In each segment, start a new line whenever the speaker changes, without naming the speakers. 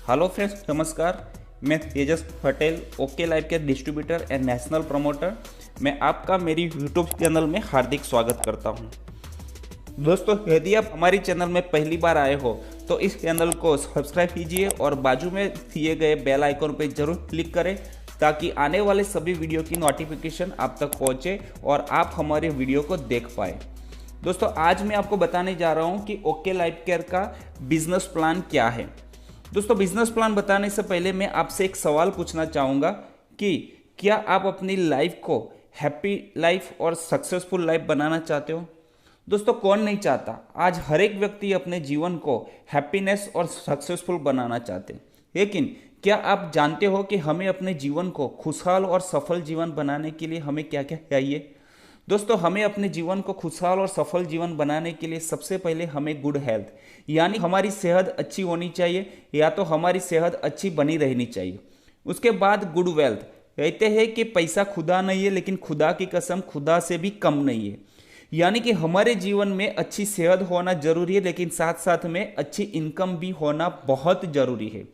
Hello friends, नमस्कार। मैं तेजस Patel, okay life के डिस्ट्रीब्यूटर एंड नेशनल प्रमोटर। मैं आपका मेरी यूट्यूब चैनल में हार्दिक स्वागत करता हूं। दोस्तों, यदि आप हमारी चैनल में पहली बार आए हो तो इस चैनल को सब्सक्राइब कीजिए और बाजू में दिए गए बेल आइकन पर जरूर क्लिक करें ताकि आने वाले सभी वीडियो की नोटिफिकेशन आप तक पहुंचे और आप हमारे वीडियो को देख पाए। दोस्तों, आज मैं आपको बताने जा रहा हूं कि ओके लाइफ केयर का बिजनेस प्लान क्या है। दोस्तों, बिजनेस प्लान बताने से पहले मैं आपसे एक सवाल पूछना चाहूँगा कि क्या आप अपनी लाइफ को हैप्पी लाइफ और सक्सेसफुल लाइफ बनाना चाहते हो। दोस्तों, कौन नहीं चाहता। आज हर एक व्यक्ति अपने जीवन को हैप्पीनेस और सक्सेसफुल बनाना चाहते हैं, लेकिन क्या आप जानते हो कि हमें अपने जीवन को खुशहाल और सफल जीवन बनाने के लिए हमें क्या क्या चाहिए। दोस्तों, हमें अपने जीवन को खुशहाल और सफल जीवन बनाने के लिए सबसे पहले हमें गुड हेल्थ, यानी हमारी सेहत अच्छी होनी चाहिए या तो हमारी सेहत अच्छी बनी रहनी चाहिए। उसके बाद गुड वेल्थ। कहते हैं कि पैसा खुदा नहीं है, लेकिन खुदा की कसम खुदा से भी कम नहीं है। यानी कि हमारे जीवन में अच्छी सेहत होना जरूरी है, लेकिन साथ साथ में अच्छी इनकम भी होना बहुत जरूरी है।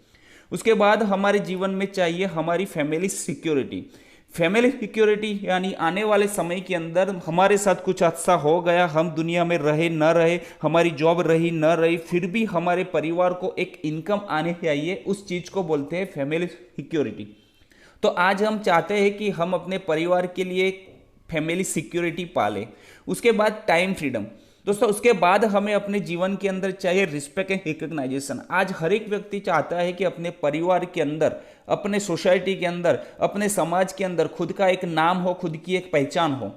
उसके बाद हमारे जीवन में चाहिए हमारी फैमिली सिक्योरिटी। फैमिली सिक्योरिटी यानी आने वाले समय के अंदर हमारे साथ कुछ अच्छा हो गया, हम दुनिया में रहे न रहे, हमारी जॉब रही न रही, फिर भी हमारे परिवार को एक इनकम आने चाहिए, उस चीज़ को बोलते हैं फैमिली सिक्योरिटी। तो आज हम चाहते हैं कि हम अपने परिवार के लिए फैमिली सिक्योरिटी पालें। उसके बाद टाइम फ्रीडम। दोस्तों, उसके बाद हमें अपने जीवन के अंदर चाहिए रिस्पेक्ट एंड रिकग्नाइजेशन। आज हर एक व्यक्ति चाहता है कि अपने परिवार के अंदर, अपने सोसाइटी के अंदर, अपने समाज के अंदर खुद का एक नाम हो, खुद की एक पहचान हो।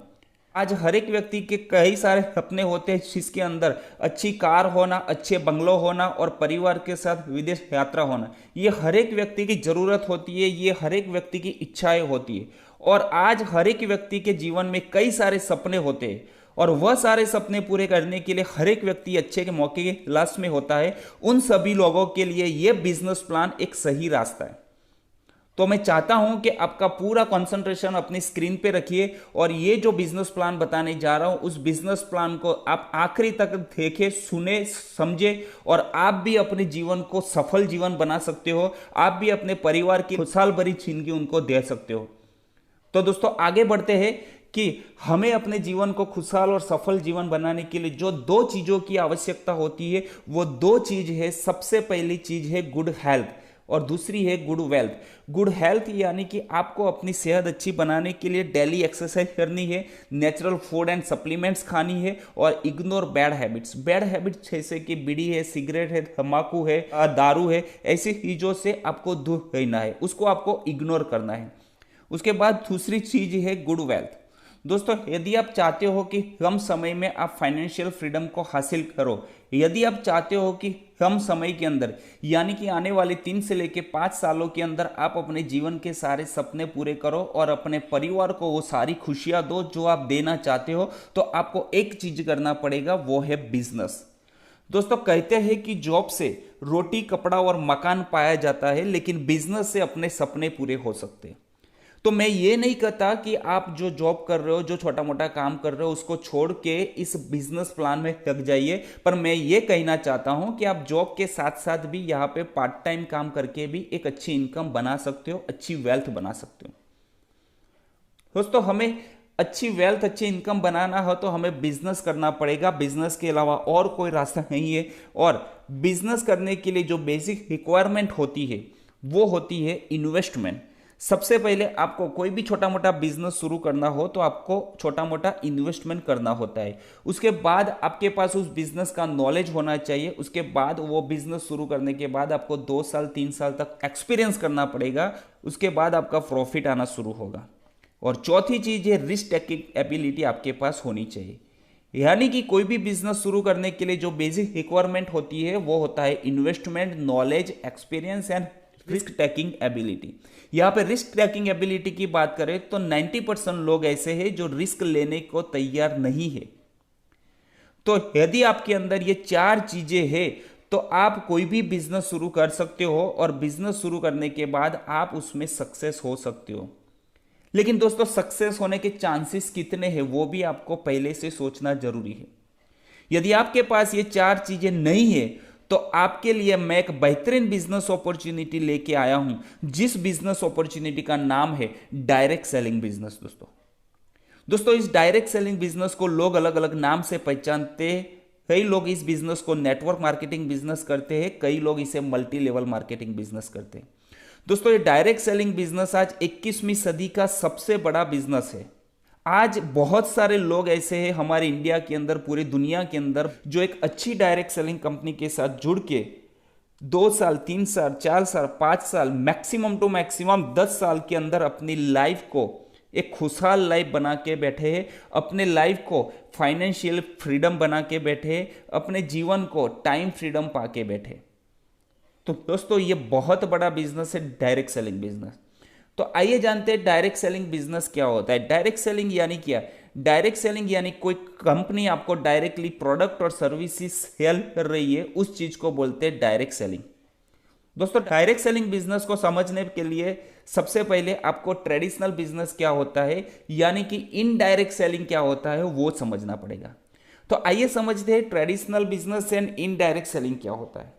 आज हर एक व्यक्ति के कई सारे सपने होते हैं, जिसके अंदर अच्छी कार होना, अच्छे बंगलो होना और परिवार के साथ विदेश यात्रा होना। ये हर एक व्यक्ति की जरूरत होती है, ये हर एक व्यक्ति की इच्छाएं होती है। और आज हर एक व्यक्ति के जीवन में कई सारे सपने होते हैं और वह सारे सपने पूरे करने के लिए हर एक व्यक्ति अच्छे के मौके की तलाश में होता है। उन सभी लोगों के लिए यह बिजनेस प्लान एक सही रास्ता है। तो मैं चाहता हूं कि आपका पूरा कंसंट्रेशन अपनी स्क्रीन पे रखिए और ये जो बिजनेस प्लान बताने जा रहा हूं, उस बिजनेस प्लान को आप आखिरी तक देखें, सुने, समझे और आप भी अपने जीवन को सफल जीवन बना सकते हो। आप भी अपने परिवार की खुशहाल भरी जिंदगी उनको दे सकते हो। तो दोस्तों, आगे बढ़ते हैं कि हमें अपने जीवन को खुशहाल और सफल जीवन बनाने के लिए जो दो चीजों की आवश्यकता होती है, वो दो चीज है। सबसे पहली चीज है गुड हेल्थ और दूसरी है गुड वेल्थ। गुड हेल्थ यानी कि आपको अपनी सेहत अच्छी बनाने के लिए डेली एक्सरसाइज करनी है, नेचुरल फूड एंड सप्लीमेंट्स खानी है और ignore bad habits. Bad habits जैसे कि बीड़ी है, सिगरेट है, तंबाकू है, दारू है, ऐसी चीजों से आपको दूर रहना है, उसको आपको इग्नोर करना है। उसके बाद दूसरी चीज है गुड वेल्थ। दोस्तों, यदि आप चाहते हो कि कम समय में आप फाइनेंशियल फ्रीडम को हासिल करो, यदि आप चाहते हो कि कम समय के अंदर यानी कि आने वाले 3 से लेकर 5 सालों के अंदर आप अपने जीवन के सारे सपने पूरे करो और अपने परिवार को वो सारी खुशियां दो जो आप देना चाहते हो, तो आपको एक चीज करना पड़ेगा, वो है बिजनेस। दोस्तों, कहते हैं कि जॉब से रोटी, कपड़ा और मकान पाया जाता है, लेकिन बिजनेस से अपने सपने पूरे हो सकते हैं। तो मैं ये नहीं कहता कि आप जो जॉब कर रहे हो, जो छोटा मोटा काम कर रहे हो, उसको छोड़ के इस बिजनेस प्लान में लग जाइए। पर मैं ये कहना चाहता हूं कि आप जॉब के साथ साथ भी यहाँ पे पार्ट टाइम काम करके भी एक अच्छी इनकम बना सकते हो, अच्छी वेल्थ बना सकते हो। दोस्तों, हमें अच्छी वेल्थ, अच्छी इनकम बनाना हो तो हमें बिजनेस करना पड़ेगा। बिजनेस के अलावा और कोई रास्ता नहीं है। और बिजनेस करने के लिए जो बेसिक रिक्वायरमेंट होती है वो होती है इन्वेस्टमेंट। सबसे पहले आपको कोई भी छोटा मोटा बिजनेस शुरू करना हो तो आपको छोटा मोटा इन्वेस्टमेंट करना होता है। उसके बाद आपके पास उस बिजनेस का नॉलेज होना चाहिए। उसके बाद वो बिजनेस शुरू करने के बाद आपको 2 साल 3 साल तक एक्सपीरियंस करना पड़ेगा। उसके बाद आपका प्रॉफिट आना शुरू होगा। और चौथी चीज है रिस्क टेकिंग एबिलिटी आपके पास होनी चाहिए। यानी कि कोई भी बिजनेस शुरू करने के लिए जो बेसिक रिक्वायरमेंट होती है वो होता है investment, knowledge, experience and risk taking ability. यहाँ पे रिस्क टेकिंग एबिलिटी की बात करें तो 90% लोग ऐसे हैं जो रिस्क लेने को तैयार नहीं है। तो यदि आपके अंदर ये 4 चीजें हैं तो आप कोई भी बिजनेस शुरू कर सकते हो और बिजनेस शुरू करने के बाद आप उसमें सक्सेस हो सकते हो। लेकिन दोस्तों, सक्सेस होने के चांसेस कितने हैं वो भी आपको पहले से सोचना जरूरी है। यदि आपके पास ये 4 चीजें नहीं है तो आपके लिए मैं एक बेहतरीन बिजनेस अपॉर्चुनिटी लेके आया हूं, जिस बिजनेस अपॉर्चुनिटी का नाम है डायरेक्ट सेलिंग बिजनेस। दोस्तों इस डायरेक्ट सेलिंग बिजनेस को लोग अलग अलग नाम से पहचानते हैं। कई लोग इस बिजनेस को नेटवर्क मार्केटिंग बिजनेस करते हैं, कई लोग इसे मल्टी लेवल मार्केटिंग बिजनेस करते हैं। दोस्तों ये डायरेक्ट सेलिंग बिजनेस आज 21वीं सदी का सबसे बड़ा बिजनेस है। आज बहुत सारे लोग ऐसे हैं हमारे इंडिया के अंदर, पूरी दुनिया के अंदर, जो एक अच्छी डायरेक्ट सेलिंग कंपनी के साथ जुड़ के 2 साल, 3 साल, 4 साल, 5 साल, मैक्सिमम टू मैक्सिमम 10 साल के अंदर अपनी लाइफ को एक खुशहाल लाइफ बना के बैठे हैं, अपने लाइफ को फाइनेंशियल फ्रीडम बना के बैठे, अपने जीवन को टाइम फ्रीडम पाके बैठे। तो दोस्तों ये बहुत बड़ा बिजनेस है डायरेक्ट सेलिंग बिजनेस। तो आइए जानते हैं डायरेक्ट सेलिंग बिजनेस क्या होता है। डायरेक्ट सेलिंग यानी क्या? डायरेक्ट सेलिंग यानी कोई कंपनी आपको डायरेक्टली प्रोडक्ट और सर्विसेज सेल कर रही है, उस चीज को बोलते हैं डायरेक्ट सेलिंग। दोस्तों डायरेक्ट सेलिंग बिजनेस को समझने के लिए सबसे पहले आपको ट्रेडिशनल बिजनेस क्या होता है, यानी कि इनडायरेक्ट सेलिंग क्या होता है, वो समझना पड़ेगा। तो आइए समझते हैं traditional business and indirect selling क्या होता है।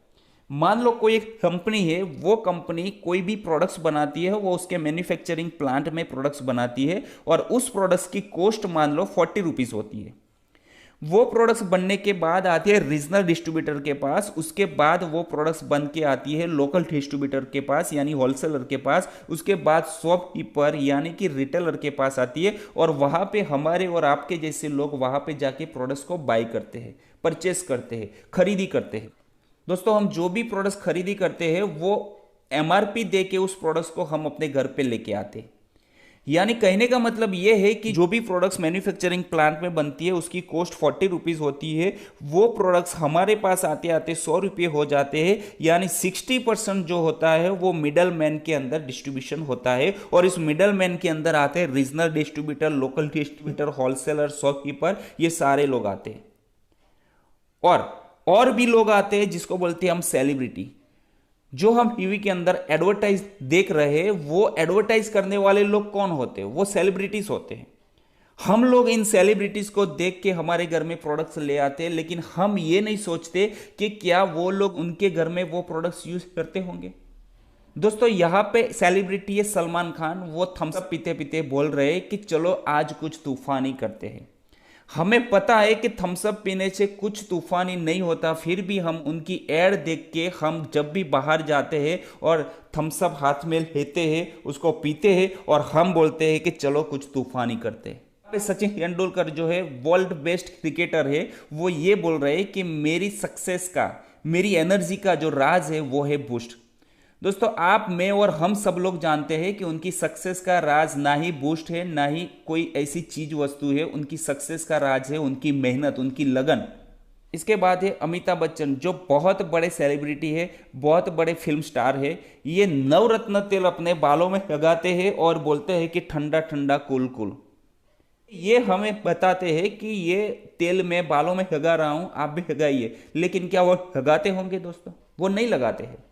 मान लो कोई एक कंपनी है, वो कंपनी कोई भी प्रोडक्ट्स बनाती है, वो उसके मैन्युफैक्चरिंग प्लांट में प्रोडक्ट्स बनाती है और उस प्रोडक्ट्स की कॉस्ट मान लो 40 रुपीज होती है। वो प्रोडक्ट्स बनने के बाद आती है रीजनल डिस्ट्रीब्यूटर के पास, उसके बाद वो प्रोडक्ट्स बन के आती है लोकल डिस्ट्रीब्यूटर के पास यानी होलसेलर के पास, उसके बाद शॉपकीपर यानी कि रिटेलर के पास आती है और वहां पे हमारे और आपके जैसे लोग वहां पे जाके प्रोडक्ट्स को बाय करते हैं, परचेस करते हैं, खरीदी करते हैं। दोस्तों हम जो भी प्रोडक्ट्स खरीदी करते हैं वो एमआरपी दे के उस प्रोडक्ट्स को हम अपने घर पे लेके आते हैं। यानी कहने का मतलब यह है कि जो भी प्रोडक्ट्स मैन्युफैक्चरिंग प्लांट में बनती है उसकी कॉस्ट 40 रुपीज होती है, वो प्रोडक्ट्स हमारे पास आते आते 100 रुपये हो जाते हैं। यानी 60% जो होता है वो मिडल मैन के अंदर डिस्ट्रीब्यूशन होता है और इस मिडल मैन के अंदर आते हैं regional distributor, local distributor, wholesaler, shopkeeper, ये सारे लोग आते हैं। और भी लोग आते हैं जिसको बोलते हैं हम सेलिब्रिटी। जो हम टीवी के अंदर एडवर्टाइज देख रहे हैं वो एडवर्टाइज करने वाले लोग कौन होते हैं? वो सेलिब्रिटीज होते हैं। हम लोग इन सेलिब्रिटीज को देख के हमारे घर में प्रोडक्ट्स ले आते हैं, लेकिन हम ये नहीं सोचते कि क्या वो लोग उनके घर में वो प्रोडक्ट्स यूज करते होंगे। दोस्तों यहां पे सेलिब्रिटी है सलमान खान, वो थम्स अप पीते पीते बोल रहे हैं कि चलो आज कुछ तूफानी करते हैं। हमें पता है कि थम्स अप पीने से कुछ तूफानी नहीं होता, फिर भी हम उनकी एड देख के हम जब भी बाहर जाते हैं और थम्स अप हाथ में लेते हैं, उसको पीते हैं और हम बोलते हैं कि चलो कुछ तूफानी करते हैं। सचिन तेंदुलकर जो है वर्ल्ड बेस्ट क्रिकेटर है, वो ये बोल रहे हैं कि मेरी सक्सेस का, मेरी एनर्जी का जो राज है वो है बूस्ट। दोस्तों आप, मैं और हम सब लोग जानते हैं कि उनकी सक्सेस का राज ना ही बूस्ट है, ना ही कोई ऐसी चीज वस्तु है। उनकी सक्सेस का राज है उनकी मेहनत, उनकी लगन। इसके बाद है अमिताभ बच्चन, जो बहुत बड़े सेलिब्रिटी है, बहुत बड़े फिल्म स्टार है। ये नवरत्न तेल अपने बालों में लगाते हैं और बोलते हैं कि ठंडा ठंडा कूल कूल। ये हमें बताते हैं कि ये तेल मैं बालों में लगा रहा हूं, आप भी लगाइए। लेकिन क्या वो लगाते होंगे? दोस्तों वो नहीं लगाते हैं।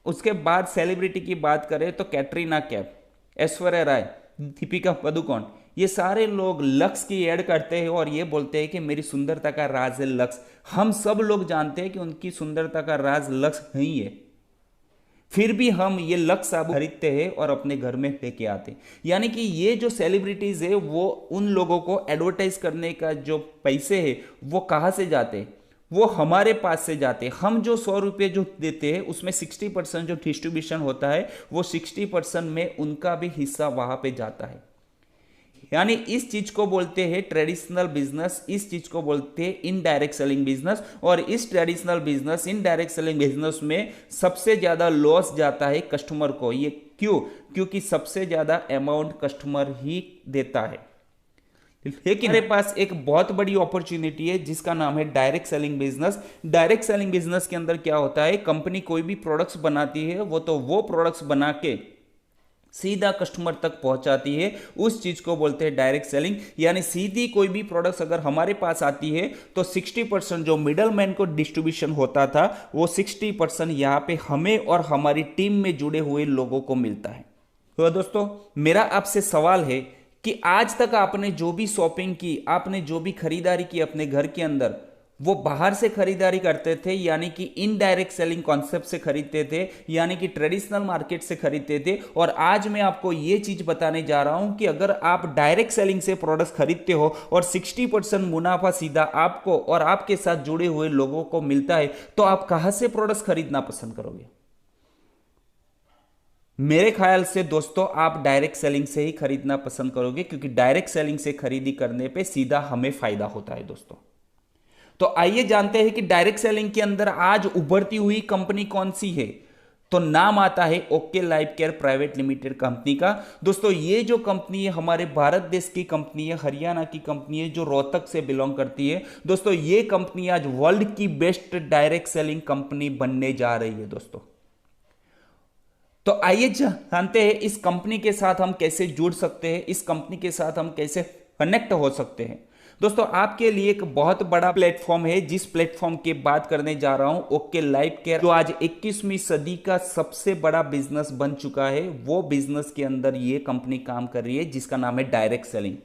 उसके बाद सेलिब्रिटी की बात करें तो कैटरीना कैफ, ऐश्वर्या राय, दीपिका पादुकोण, ये सारे लोग लक्स की ऐड करते हैं और ये बोलते हैं कि मेरी सुंदरता का राज है लक्स। हम सब लोग जानते हैं कि उनकी सुंदरता का राज लक्स नहीं है, फिर भी हम ये लक्स साबुन खरीदते हैं और अपने घर में लेके आते हैं। यानी कि ये जो सेलिब्रिटीज है वो उन लोगों को एडवर्टाइज करने का जो पैसे है वो कहाँ से जाते हैं? वो हमारे पास से जाते हैं। हम जो 100 रुपये जो देते हैं उसमें 60% जो डिस्ट्रीब्यूशन होता है वो 60% में उनका भी हिस्सा वहां पे जाता है। यानी इस चीज को बोलते हैं ट्रेडिशनल बिजनेस, इस चीज को बोलते हैं इनडायरेक्ट सेलिंग बिजनेस। और इस traditional business, indirect selling business में सबसे ज्यादा लॉस जाता है कस्टमर को। ये क्यों? क्योंकि सबसे ज्यादा अमाउंट कस्टमर ही देता है। लेकिन हमारे पास एक बहुत बड़ी अपॉर्चुनिटी है जिसका नाम है direct selling business. Direct selling business के अंदर क्या होता है, कंपनी कोई भी प्रोडक्ट्स बनाती है वो प्रोडक्ट्स बना के सीधा कस्टमर तक पहुंचाती है, उस चीज को बोलते हैं डायरेक्ट सेलिंग। यानी सीधी कोई भी प्रोडक्ट्स अगर हमारे पास आती है तो 60% जो मिडल मैन को डिस्ट्रीब्यूशन होता था वो 60% यहां पे हमें और हमारी टीम में जुड़े हुए लोगों को मिलता है। तो दोस्तों मेरा आपसे सवाल है कि आज तक आपने जो भी शॉपिंग की, आपने जो भी खरीदारी की अपने घर के अंदर, वो बाहर से खरीदारी करते थे, यानी कि इनडायरेक्ट सेलिंग कॉन्सेप्ट से खरीदते थे, यानी कि ट्रेडिशनल मार्केट से खरीदते थे। और आज मैं आपको ये चीज बताने जा रहा हूं कि अगर आप डायरेक्ट सेलिंग से प्रोडक्ट्स खरीदते हो और 60% मुनाफा सीधा आपको और आपके साथ जुड़े हुए लोगों को मिलता है, तो आप कहां से प्रोडक्ट्स खरीदना पसंद करोगे? मेरे ख्याल से दोस्तों आप डायरेक्ट सेलिंग से ही खरीदना पसंद करोगे, क्योंकि डायरेक्ट सेलिंग से खरीदी करने पे सीधा हमें फायदा होता है दोस्तों। तो आइए जानते हैं कि डायरेक्ट सेलिंग के अंदर आज उभरती हुई कंपनी कौन सी है। तो नाम आता है okay life care private limited company का। दोस्तों ये जो कंपनी है हमारे भारत देश की कंपनी है, हरियाणा की कंपनी है, जो रोहतक से बिलोंग करती है। दोस्तों ये कंपनी आज वर्ल्ड की बेस्ट डायरेक्ट सेलिंग कंपनी बनने जा रही है दोस्तों। तो आइए जानते हैं इस कंपनी के साथ हम कैसे जुड़ सकते हैं, इस कंपनी के साथ हम कैसे कनेक्ट हो सकते हैं। दोस्तों आपके लिए एक बहुत बड़ा प्लेटफॉर्म है, जिस प्लेटफॉर्म की बात करने जा रहा हूं, ओके लाइफ केयर, जो आज 21वीं सदी का सबसे बड़ा बिजनेस बन चुका है। वो बिजनेस के अंदर ये कंपनी काम कर रही है, जिसका नाम है डायरेक्ट सेलिंग।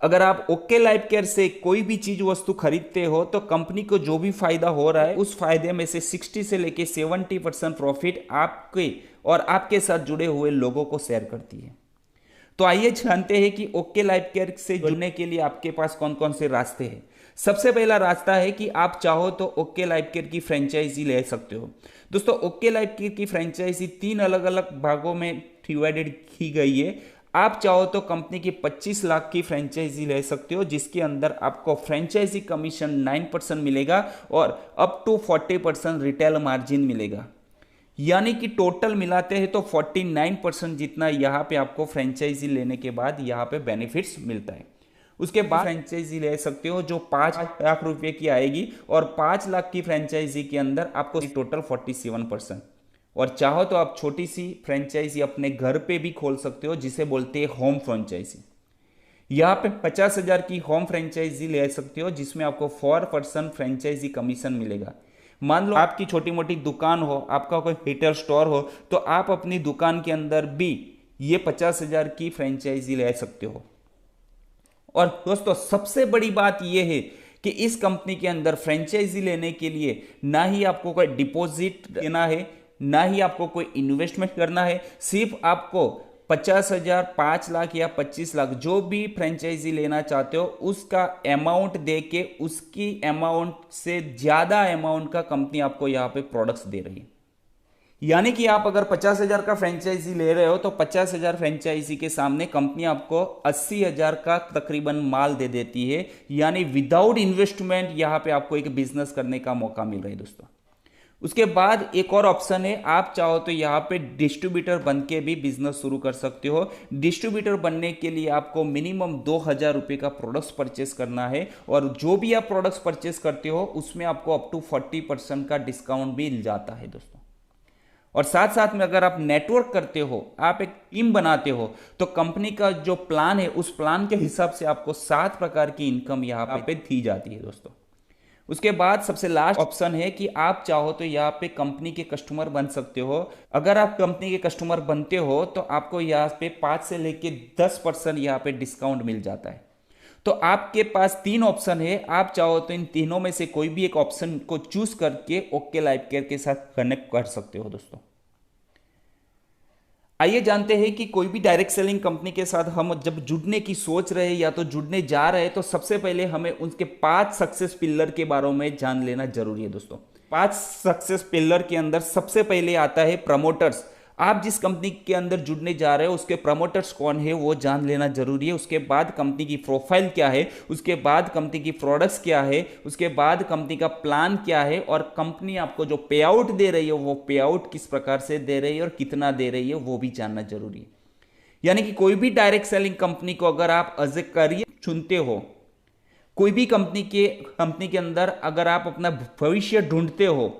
अगर आप ओके लाइफ केयर से कोई भी चीज वस्तु खरीदते हो तो कंपनी को जो भी फायदा हो रहा है, उस फायदे में से 60 से लेके 70% प्रॉफिट आपके और आपके साथ जुड़े हुए लोगों को शेयर करती है। तो आइए जानते हैं कि ओके लाइफ केयर से जुड़ने के लिए आपके पास कौन कौन से रास्ते हैं। सबसे पहला रास्ता है कि आप चाहो तो ओके लाइफ केयर की फ्रेंचाइजी ले सकते हो। दोस्तों ओके लाइफ केयर की फ्रेंचाइजी 3 अलग अलग भागों में डिवाइडेड की गई है। आप चाहो तो कंपनी की 25 लाख की फ्रेंचाइजी ले सकते हो, जिसके अंदर आपको फ्रेंचाइजी कमीशन 9% मिलेगा और अप टू 40% रिटेल मार्जिन मिलेगा। यानी कि टोटल मिलाते हैं तो 49% जितना यहाँ पे आपको फ्रेंचाइजी लेने के बाद यहाँ पे बेनिफिट्स मिलता है। उसके बाद फ्रेंचाइजी ले सकते हो जो 5 लाख रुपए की आएगी, और 5 लाख की फ्रेंचाइजी के अंदर आपको टोटल 47%। और चाहो तो आप छोटी सी फ्रेंचाइजी अपने घर पे भी खोल सकते हो, जिसे बोलते हैं होम फ्रेंचाइजी। यहाँ पे 50,000 की होम फ्रेंचाइजी ले सकते हो, जिसमें आपको 4% फ्रेंचाइजी कमीशन मिलेगा। मान लो आपकी छोटी मोटी दुकान हो, आपका कोई रिटेल स्टोर हो, तो आप अपनी दुकान के अंदर भी ये 50,000 की फ्रेंचाइजी ले सकते हो। और दोस्तों सबसे बड़ी बात यह है कि इस कंपनी के अंदर फ्रेंचाइजी लेने के लिए ना ही आपको कोई डिपॉजिट देना है, ना ही आपको कोई इन्वेस्टमेंट करना है। सिर्फ आपको 50,000, 5 लाख या 25 लाख जो भी फ्रेंचाइजी लेना चाहते हो, उसका अमाउंट दे के उसकी अमाउंट से ज्यादा अमाउंट का कंपनी आपको यहाँ पे प्रोडक्ट्स दे रही है। यानी कि आप अगर 50,000 का फ्रेंचाइजी ले रहे हो तो 50,000 फ्रेंचाइजी के सामने कंपनी आपको 80,000 का तकरीबन माल दे देती है। यानी विदाउट इन्वेस्टमेंट यहाँ पे आपको एक बिजनेस करने का मौका मिल रहा है दोस्तों। उसके बाद एक और ऑप्शन है, आप चाहो तो यहाँ पे डिस्ट्रीब्यूटर बन के भी बिजनेस शुरू कर सकते हो। डिस्ट्रीब्यूटर बनने के लिए आपको मिनिमम 2,000 रुपये का प्रोडक्ट्स परचेस करना है, और जो भी आप प्रोडक्ट्स परचेस करते हो उसमें आपको अप टू 40% का डिस्काउंट भी मिल जाता है दोस्तों। और साथ साथ में अगर आप नेटवर्क करते हो, आप एक टीम बनाते हो, तो कंपनी का जो प्लान है उस प्लान के हिसाब से आपको 7 प्रकार की इनकम यहाँ पे दी जाती है दोस्तों। उसके बाद सबसे लास्ट ऑप्शन है कि आप चाहो तो यहाँ पे कंपनी के कस्टमर बन सकते हो। अगर आप कंपनी के कस्टमर बनते हो तो आपको यहाँ पे 5 से लेके 10% यहाँ पे डिस्काउंट मिल जाता है। तो आपके पास 3 ऑप्शन है, आप चाहो तो इन तीनों में से कोई भी एक ऑप्शन को चूज करके ओके लाइफ केयर के साथ कनेक्ट कर सकते हो दोस्तों। आइए जानते हैं कि कोई भी डायरेक्ट सेलिंग कंपनी के साथ हम जब जुड़ने की सोच रहे हैं या तो जुड़ने जा रहे हैं, तो सबसे पहले हमें उनके 5 सक्सेस पिलर के बारे में जान लेना जरूरी है दोस्तों। 5 सक्सेस पिलर के अंदर सबसे पहले आता है प्रमोटर्स। आप जिस कंपनी के अंदर जुड़ने जा रहे हो उसके प्रमोटर्स कौन है वो जान लेना जरूरी है। उसके बाद कंपनी की प्रोफाइल क्या है, उसके बाद कंपनी की प्रोडक्ट्स क्या है, उसके बाद कंपनी का प्लान क्या है, और कंपनी आपको जो पे आउट दे रही है वो पे आउट किस प्रकार से दे रही है और कितना दे रही है वो भी जानना जरूरी है। यानी कि कोई भी डायरेक्ट सेलिंग कंपनी को अगर आप एज ए करियर चुनते हो, कोई भी कंपनी के अंदर अगर आप अपना भविष्य ढूंढते हो,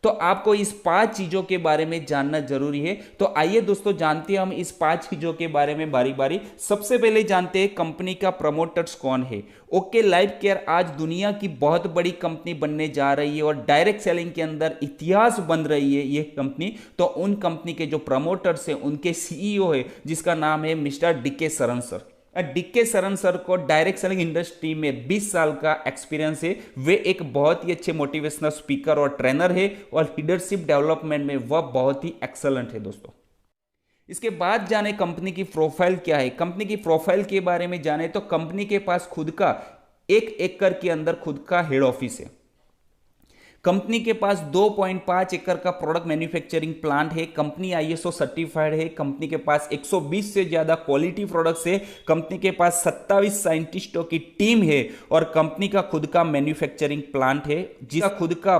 तो आपको इस 5 चीजों के बारे में जानना जरूरी है। तो आइए दोस्तों जानते हैं हम इस 5 चीजों के बारे में बारी बारी। सबसे पहले जानते हैं कंपनी का प्रमोटर्स कौन है। ओके लाइफ केयर आज दुनिया की बहुत बड़ी कंपनी बनने जा रही है और डायरेक्ट सेलिंग के अंदर इतिहास बन रही है ये कंपनी। तो उन कंपनी के जो प्रमोटर्स है उनके सीईओ है जिसका नाम है मिस्टर डीके शरण सर। डीके शरण सर को डायरेक्ट सेलिंग इंडस्ट्री में 20 साल का एक्सपीरियंस है। वे एक बहुत ही अच्छे मोटिवेशनल स्पीकर और ट्रेनर है और लीडरशिप डेवलपमेंट में वह बहुत ही एक्सलेंट है दोस्तों। इसके बाद जाने कंपनी की प्रोफाइल क्या है। कंपनी की प्रोफाइल के बारे में जाने तो कंपनी के पास खुद का 1 एकड़ के अंदर खुद का हेड ऑफिस है। कंपनी के पास 2.5 एकड़ का प्रोडक्ट मैन्युफैक्चरिंग प्लांट है। कंपनी आईएसओ सर्टिफाइड है। कंपनी के पास 120 से ज्यादा क्वालिटी प्रोडक्ट्स है। कंपनी के पास 27 साइंटिस्टों की टीम है और कंपनी का खुद का मैन्युफैक्चरिंग प्लांट है, जिसका खुद का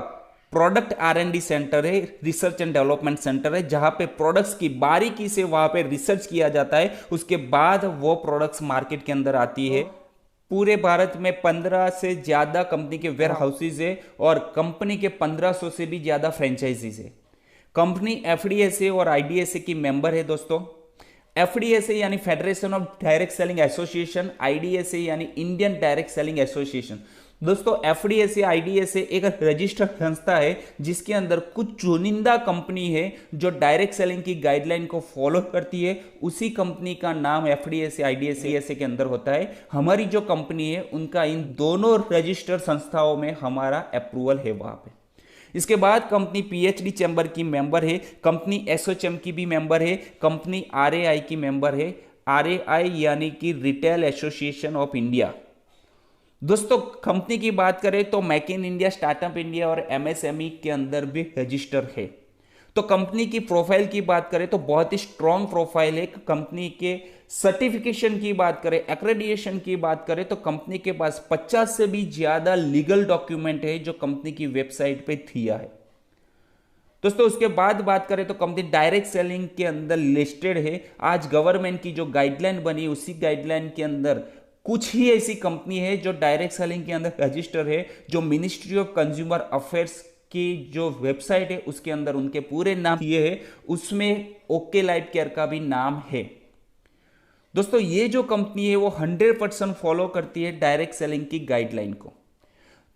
प्रोडक्ट R&D सेंटर है, रिसर्च एंड डेवलपमेंट सेंटर है, जहां पे प्रोडक्ट्स की बारीकी से वहां पे रिसर्च किया जाता है। उसके बाद वो प्रोडक्ट्स मार्केट के अंदर आती है। पूरे भारत में 15 से ज्यादा कंपनी के वेयर हाउसेज है और कंपनी के 1500 से भी ज्यादा फ्रेंचाइजीज है। कंपनी FDSA और IDSA की मेंबर है दोस्तों। FDSA यानी federation of direct selling association, IDSA यानी इंडियन डायरेक्ट सेलिंग एसोसिएशन। दोस्तों FDSA IDSA एक रजिस्टर्ड संस्था है जिसके अंदर कुछ चुनिंदा कंपनी है जो डायरेक्ट सेलिंग की गाइडलाइन को फॉलो करती है। उसी कंपनी का नाम FDSA IDSA के अंदर होता है। हमारी जो कंपनी है उनका इन दोनों रजिस्टर्ड संस्थाओं में हमारा अप्रूवल है वहां पे। इसके बाद कंपनी PhD चैम्बर की मेंबर है। कंपनी SOCHM की भी मेंबर है। कंपनी RAI की मेंबर है। RAI यानी कि रिटेल एसोसिएशन ऑफ इंडिया। दोस्तों कंपनी की बात करें तो make in India, startup India और MSME के अंदर भी रजिस्टर है। तो कंपनी की प्रोफाइल की बात करें तो बहुत ही स्ट्रॉन्ग प्रोफाइल है। कंपनी के सर्टिफिकेशन की बात करें, एक्रेडिटेशन की बात करें तो कंपनी के पास 50 से भी ज्यादा लीगल डॉक्यूमेंट है जो कंपनी की वेबसाइट पे दिया है। दोस्तों उसके बाद बात करें तो कंपनी डायरेक्ट सेलिंग के अंदर लिस्टेड है। आज गवर्नमेंट की जो गाइडलाइन बनी उसी गाइडलाइन के अंदर कुछ ही ऐसी कंपनी है जो डायरेक्ट सेलिंग के अंदर रजिस्टर है, जो मिनिस्ट्री ऑफ कंज्यूमर अफेयर्स की जो वेबसाइट है उसके अंदर उनके पूरे नाम दिए है, उसमें ओके लाइफ केयर का भी नाम है। दोस्तों ये जो कंपनी है वो 100% फॉलो करती है डायरेक्ट सेलिंग की गाइडलाइन को।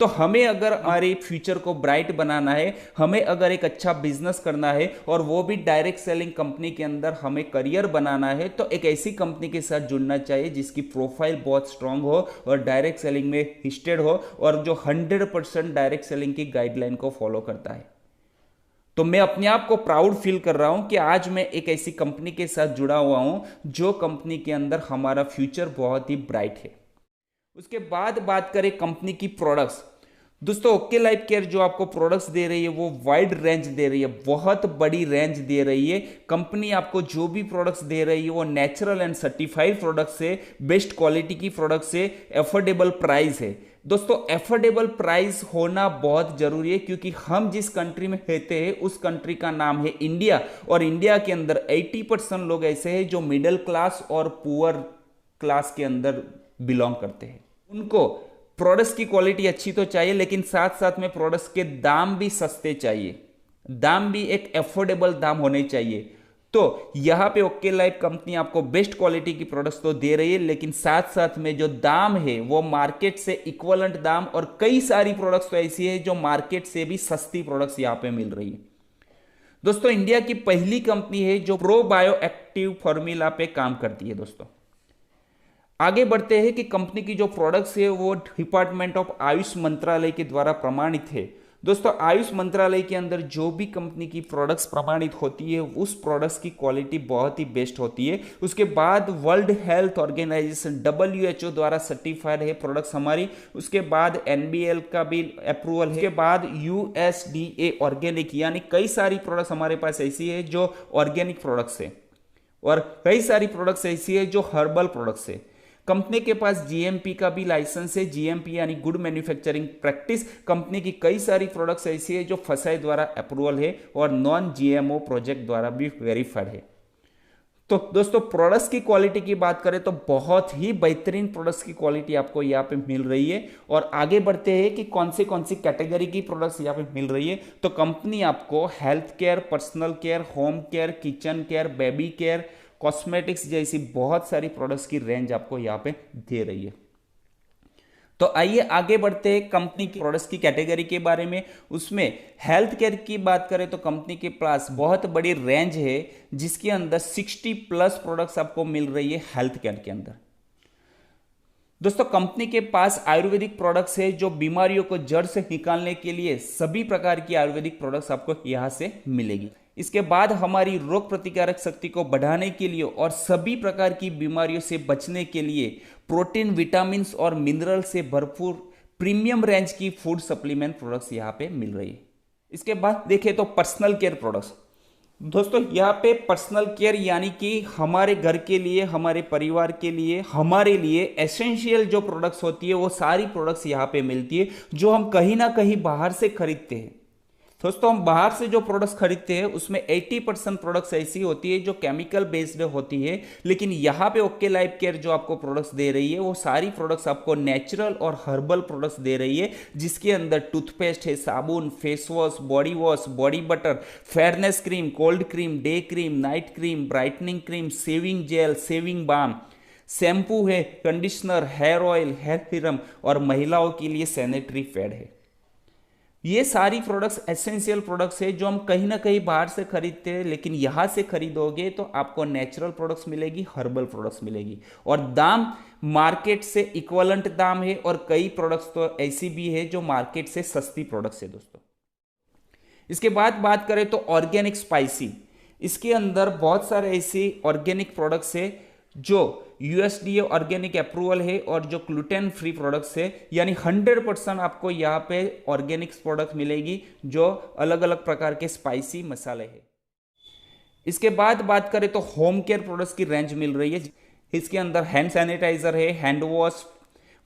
तो हमें अगर हमारे फ्यूचर को ब्राइट बनाना है, हमें अगर एक अच्छा बिजनेस करना है और वो भी डायरेक्ट सेलिंग कंपनी के अंदर हमें करियर बनाना है, तो एक ऐसी कंपनी के साथ जुड़ना चाहिए जिसकी प्रोफाइल बहुत स्ट्रांग हो और डायरेक्ट सेलिंग में हिस्टेड हो और जो 100% डायरेक्ट सेलिंग की गाइडलाइन को फॉलो करता है। तो मैं अपने आप को प्राउड फील कर रहा हूं कि आज मैं एक ऐसी कंपनी के साथ जुड़ा हुआ हूं जो कंपनी के अंदर हमारा फ्यूचर बहुत ही ब्राइट है। उसके बाद बात करें कंपनी की प्रोडक्ट्स। दोस्तों ओके लाइफ केयर जो आपको प्रोडक्ट्स दे रही है वो वाइड रेंज दे रही है, बहुत बड़ी रेंज दे रही है। कंपनी आपको जो भी प्रोडक्ट्स दे रही है वो नेचुरल एंड सर्टिफाइड प्रोडक्ट्स है, बेस्ट क्वालिटी की प्रोडक्ट्स है, एफोर्डेबल प्राइस है। दोस्तों एफोर्डेबल प्राइस होना बहुत जरूरी है क्योंकि हम जिस कंट्री में रहते हैं उस कंट्री का नाम है इंडिया और इंडिया के अंदर 80% लोग ऐसे हैं जो मिडिल क्लास और पुअर क्लास के अंदर बिलोंग करते हैं। उनको प्रोडक्ट्स की क्वालिटी अच्छी तो चाहिए लेकिन साथ साथ में प्रोडक्ट्स के दाम भी सस्ते चाहिए, दाम भी एक एफोर्डेबल दाम होने चाहिए। तो यहां पे ओके लाइफ कंपनी आपको बेस्ट क्वालिटी की प्रोडक्ट्स तो दे रही है लेकिन साथ साथ में जो दाम है वो मार्केट से इक्वलेंट दाम, और कई सारी प्रोडक्ट्स तो ऐसी है जो मार्केट से भी सस्ती प्रोडक्ट्स यहां पे मिल रही है। दोस्तों इंडिया की पहली कंपनी है जो प्रो बायो एक्टिव फॉर्मूला पे काम करती है। दोस्तों आगे बढ़ते हैं कि कंपनी की जो प्रोडक्ट्स है वो डिपार्टमेंट ऑफ आयुष मंत्रालय के द्वारा प्रमाणित है। दोस्तों आयुष मंत्रालय के अंदर जो भी कंपनी की प्रोडक्ट्स प्रमाणित होती है उस प्रोडक्ट्स की क्वालिटी बहुत ही बेस्ट होती है। उसके बाद वर्ल्ड हेल्थ ऑर्गेनाइजेशन WHO द्वारा सर्टिफाइड है प्रोडक्ट्स हमारी। उसके बाद NBL का भी अप्रूवल है। उसके बाद USDA ऑर्गेनिक, यानी कई सारी प्रोडक्ट्स हमारे पास ऐसी है जो ऑर्गेनिक प्रोडक्ट्स है और कई सारी प्रोडक्ट्स ऐसी है जो हर्बल प्रोडक्ट्स है। कंपनी के पास GMP का भी लाइसेंस है। GMP यानी गुड मैन्युफैक्चरिंग प्रैक्टिस। कंपनी की कई सारी प्रोडक्ट्स ऐसी है जो FSSAI द्वारा अप्रूवल है और नॉन GMO प्रोजेक्ट द्वारा भी वेरीफाइड है। तो दोस्तों प्रोडक्ट्स की क्वालिटी की बात करें तो बहुत ही बेहतरीन प्रोडक्ट्स की क्वालिटी आपको यहाँ पे मिल रही है। और आगे बढ़ते हैं कि कौन सी कैटेगरी की प्रोडक्ट्स यहाँ पे मिल रही है। तो कंपनी आपको health care, personal care, home care, kitchen care, baby care, cosmetics जैसी बहुत सारी प्रोडक्ट्स की रेंज आपको यहाँ पे दे रही है। तो आइए आगे बढ़ते हैं कंपनी की प्रोडक्ट्स की कैटेगरी के बारे में। उसमें हेल्थ केयर की बात करें तो कंपनी के पास बहुत बड़ी रेंज है जिसके अंदर 60+ प्रोडक्ट्स आपको मिल रही है हेल्थ केयर के अंदर। दोस्तों कंपनी के पास आयुर्वेदिक प्रोडक्ट्स है जो बीमारियों को जड़ से निकालने के लिए सभी प्रकार की आयुर्वेदिक प्रोडक्ट्स आपको यहां से मिलेगी। इसके बाद हमारी रोग प्रतिकारक शक्ति को बढ़ाने के लिए और सभी प्रकार की बीमारियों से बचने के लिए प्रोटीन, विटामिन और मिनरल से भरपूर प्रीमियम रेंज की फूड सप्लीमेंट प्रोडक्ट्स यहाँ पे मिल रही है। इसके बाद देखें तो पर्सनल केयर प्रोडक्ट्स। दोस्तों यहाँ पे पर्सनल केयर यानी कि हमारे घर के लिए, हमारे परिवार के लिए, हमारे लिए एसेंशियल जो प्रोडक्ट्स होती है वो सारी प्रोडक्ट्स यहाँ पे मिलती है जो हम कहीं ना कहीं बाहर से खरीदते हैं। दोस्तों हम बाहर से जो प्रोडक्ट्स खरीदते हैं उसमें 80% प्रोडक्ट्स ऐसी होती है जो केमिकल बेस्ड होती है, लेकिन यहाँ पे ओके लाइफ केयर जो आपको प्रोडक्ट्स दे रही है वो सारी प्रोडक्ट्स आपको नेचुरल और हर्बल प्रोडक्ट्स दे रही है, जिसके अंदर टूथपेस्ट है, साबुन, face wash, body butter, fairness cream, cold cream, day cream, night cream, brightening cream, shaving gel, shaving balm, shampoo है, conditioner, hair oil, hair serum और महिलाओं के लिए सैनिटरी पैड है। ये सारी प्रोडक्ट्स एसेंशियल प्रोडक्ट्स है जो हम कहीं ना कहीं बाहर से खरीदते हैं, लेकिन यहां से खरीदोगे तो आपको नेचुरल प्रोडक्ट्स मिलेगी, हर्बल प्रोडक्ट्स मिलेगी और दाम मार्केट से इक्वलेंट दाम है और कई प्रोडक्ट्स तो ऐसी भी है जो मार्केट से सस्ती प्रोडक्ट्स है दोस्तों। इसके बाद बात करें तो ऑर्गेनिक स्पाइसी। इसके अंदर बहुत सारे ऐसे ऑर्गेनिक प्रोडक्ट्स है जो यूएसडीए ऑर्गेनिक अप्रूवल है और जो ग्लूटेन फ्री प्रोडक्ट्स है, यानी 100% आपको यहाँ पे ऑर्गेनिक प्रोडक्ट मिलेगी जो अलग अलग प्रकार के स्पाइसी मसाले है। इसके बाद बात करें तो होम केयर प्रोडक्ट्स की रेंज मिल रही है। इसके अंदर हैंड सैनिटाइजर है, hand wash,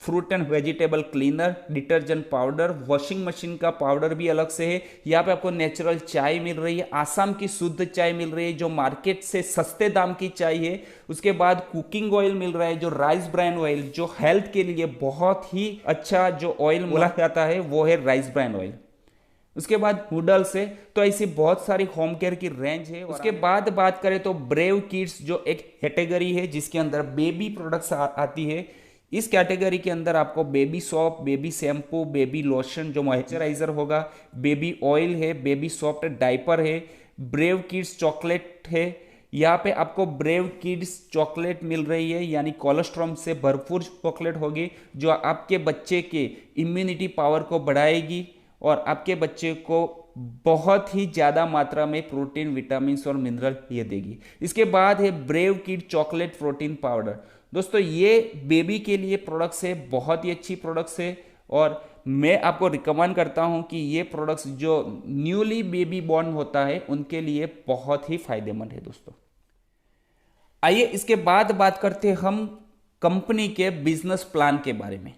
fruit and vegetable cleaner, detergent powder, washing machine का पाउडर भी अलग से है। यहाँ पे आपको नेचुरल चाय मिल रही है, आसाम की शुद्ध चाय मिल रही है जो मार्केट से सस्ते दाम की चाय है। उसके बाद कुकिंग ऑयल मिल रहा है जो राइस ब्रान ऑयल, जो हेल्थ के लिए बहुत ही अच्छा जो ऑयल बोला जाता है वो है राइस ब्रान ऑयल। उसके बाद नूडल्स है। तो ऐसी बहुत सारी होम केयर की रेंज है। उसके बाद बात करें तो ब्रेव किड्स जो एक कैटेगरी है जिसके अंदर बेबी प्रोडक्ट्स आती है। इस कैटेगरी के अंदर आपको baby soap, baby shampoo, baby lotion जो मॉइस्चराइजर होगा, बेबी ऑयल है, बेबी सॉफ्ट डाइपर है, ब्रेव किड्स चॉकलेट है। यहाँ पे आपको ब्रेव किड्स चॉकलेट मिल रही है, यानी कोलेस्ट्रॉल से भरपूर चॉकलेट होगी जो आपके बच्चे के इम्यूनिटी पावर को बढ़ाएगी और आपके बच्चे को बहुत ही ज़्यादा मात्रा में प्रोटीन, विटामिन और मिनरल ये देगी। इसके बाद है brave kid chocolate protein powder. दोस्तों ये बेबी के लिए प्रोडक्ट्स है, बहुत ही अच्छी प्रोडक्ट्स है और मैं आपको रिकमेंड करता हूं कि ये प्रोडक्ट्स जो न्यूली बेबी बॉर्न होता है उनके लिए बहुत ही फायदेमंद है दोस्तों। आइए इसके बाद बात करते हैं हम कंपनी के बिजनेस प्लान के बारे में।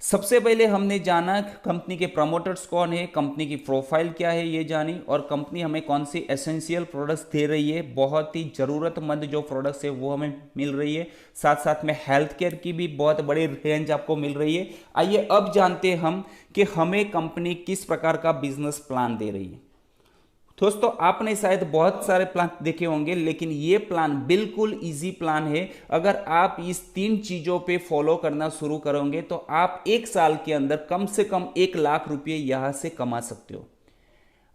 सबसे पहले हमने जाना कंपनी के प्रमोटर्स कौन है, कंपनी की प्रोफाइल क्या है ये जानी, और कंपनी हमें कौन सी एसेंशियल प्रोडक्ट्स दे रही है, बहुत ही ज़रूरतमंद जो प्रोडक्ट्स है वो हमें मिल रही है। साथ साथ में हेल्थ केयर की भी बहुत बड़ी रेंज आपको मिल रही है। आइए अब जानते हैं हम कि हमें कंपनी किस प्रकार का बिजनेस प्लान दे रही है। दोस्तों आपने शायद बहुत सारे प्लान देखे होंगे, लेकिन ये प्लान बिल्कुल इजी प्लान है। अगर आप इस 3 चीज़ों पे फॉलो करना शुरू करोगे तो आप 1 साल के अंदर कम से कम 1 लाख रुपये यहाँ से कमा सकते हो।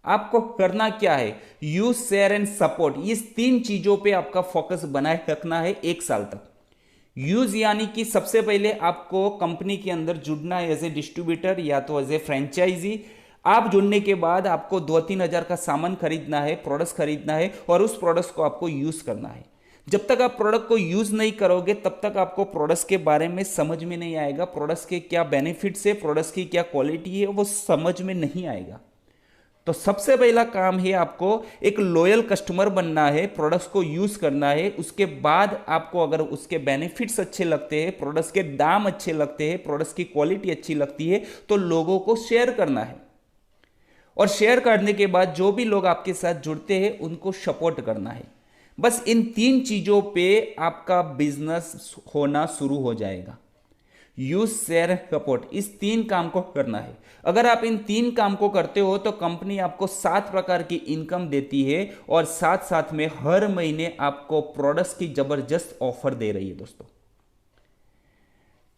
आपको करना क्या है, यूज, शेयर एंड सपोर्ट, इस 3 चीज़ों पे आपका फोकस बनाए रखना है 1 साल तक। यूज यानी कि सबसे पहले आपको कंपनी के अंदर जुड़ना है एज ए डिस्ट्रीब्यूटर या तो एज ए फ्रेंचाइजी। आप जुड़ने के बाद आपको 2-3 हज़ार का सामान खरीदना है, प्रोडक्ट्स खरीदना है और उस प्रोडक्ट्स को आपको यूज़ करना है। जब तक आप प्रोडक्ट को यूज़ नहीं करोगे तब तक आपको प्रोडक्ट्स के बारे में समझ में नहीं आएगा, प्रोडक्ट्स के क्या बेनिफिट्स है, प्रोडक्ट्स की क्या क्वालिटी है वो समझ में नहीं आएगा। तो सबसे पहला काम है आपको एक लॉयल कस्टमर बनना है, प्रोडक्ट्स को यूज़ करना है। उसके बाद आपको अगर उसके बेनिफिट्स अच्छे लगते हैं, प्रोडक्ट्स के दाम अच्छे लगते हैं, प्रोडक्ट्स की क्वालिटी अच्छी लगती है तो लोगों को शेयर करना है। और शेयर करने के बाद जो भी लोग आपके साथ जुड़ते हैं उनको सपोर्ट करना है। बस इन 3 चीज़ों पे आपका बिजनेस होना शुरू हो जाएगा। यूज, शेयर, सपोर्ट, इस 3 काम को करना है। अगर आप इन 3 काम को करते हो तो कंपनी आपको 7 प्रकार की इनकम देती है और साथ साथ में हर महीने आपको प्रोडक्ट्स की जबरदस्त ऑफर दे रही है। दोस्तों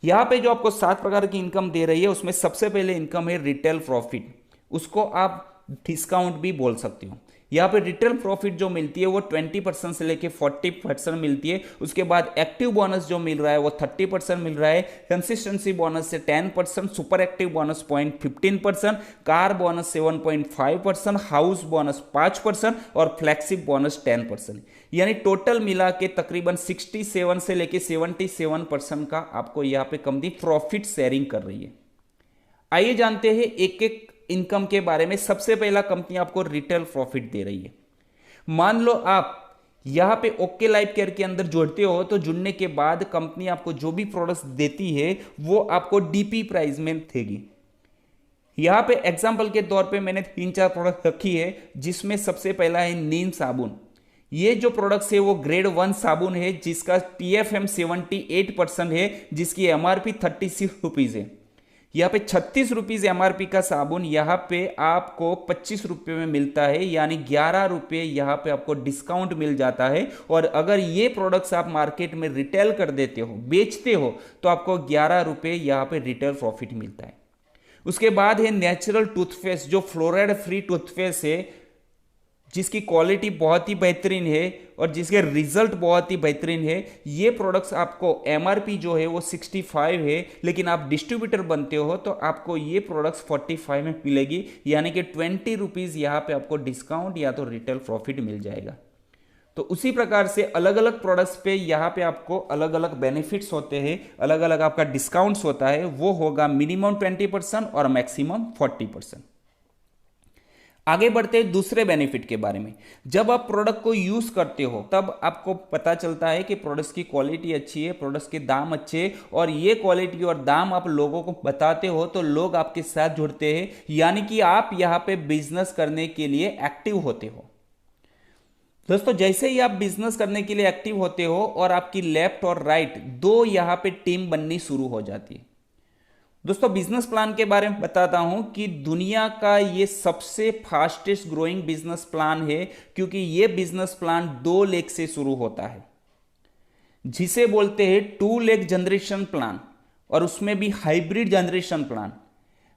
यहां पे जो आपको 7 प्रकार की इनकम दे रही है उसमें सबसे पहले इनकम है रिटेल प्रॉफिट, उसको आप डिस्काउंट भी बोल सकते हो। यहाँ पे रिटेल प्रॉफिट जो मिलती है वो 20% से लेके 40% मिलती है। उसके बाद एक्टिव बोनस जो मिल रहा है वो 30% मिल रहा है, कंसिस्टेंसी बोनस से 10%, super active bonus 0.15%, car bonus 7.5%, house bonus 5% और फ्लैगशिप बोनस 10%। यानी टोटल मिला के तकरीबन 67 से लेके 77% का आपको यहाँ पे कंपनी प्रॉफिट शेयरिंग कर रही है। आइए जानते हैं एक एक इनकम के बारे में। सबसे पहला कंपनी आपको रिटेल प्रॉफिट दे रही है। मान लो आप यहां पे ओके लाइफ केयर के अंदर जुड़ते हो, तो जुड़ने के बाद कंपनी आपको जो भी प्रोडक्ट्स देती है वो आपको डीपी प्राइस में देगी। यहां पे एग्जांपल के तौर पे मैंने 3-4 प्रोडक्ट रखी है, जिसमें सबसे पहला है नीम साबुन। ये जो प्रोडक्ट्स है वो ग्रेड 1 साबुन है, जिसका पीएफएम 78% है, जिसकी एमआरपी 36 रुपीज है। यहाँ पे 36 रुपीज एमआरपी का साबुन यहाँ पे आपको 25 रुपये में मिलता है, यानी 11 रुपये यहाँ पे आपको डिस्काउंट मिल जाता है। और अगर ये प्रोडक्ट्स आप मार्केट में रिटेल कर देते हो, बेचते हो, तो आपको 11 रुपये यहाँ पे रिटेल प्रॉफिट मिलता है। उसके बाद है नेचुरल टूथपेस्ट, जो फ्लोराइड फ्री टूथपेस्ट है, जिसकी क्वालिटी बहुत ही बेहतरीन है और जिसके रिजल्ट बहुत ही बेहतरीन है। ये प्रोडक्ट्स आपको एमआरपी जो है वो 65 है, लेकिन आप डिस्ट्रीब्यूटर बनते हो तो आपको ये प्रोडक्ट्स 45 में मिलेगी, यानी कि 20 रुपीज़ यहाँ पे आपको डिस्काउंट या तो रिटेल प्रॉफिट मिल जाएगा। तो उसी प्रकार से अलग अलग प्रोडक्ट्स पे यहाँ पे आपको अलग अलग बेनिफिट्स होते हैं, अलग अलग आपका डिस्काउंट्स होता है। वो होगा मिनिमम 20% और मैक्सिमम 40%। आगे बढ़ते हैं दूसरे बेनिफिट के बारे में। जब आप प्रोडक्ट को यूज करते हो तब आपको पता चलता है कि प्रोडक्ट्स की क्वालिटी अच्छी है, प्रोडक्ट्स के दाम अच्छे हैं, और ये क्वालिटी और दाम आप लोगों को बताते हो तो लोग आपके साथ जुड़ते हैं, यानी कि आप यहाँ पे बिजनेस करने के लिए एक्टिव होते हो। दोस्तों, जैसे ही आप बिजनेस करने के लिए एक्टिव होते हो और आपकी लेफ्ट और राइट दो यहाँ पे टीम बननी शुरू हो जाती है। दोस्तों, बिजनेस प्लान के बारे में बताता हूं कि दुनिया का ये सबसे फास्टेस्ट ग्रोइंग बिजनेस प्लान है, क्योंकि ये बिजनेस प्लान 2 लेग से शुरू होता है, जिसे बोलते हैं 2 लेग जनरेशन प्लान, और उसमें भी हाइब्रिड जनरेशन प्लान।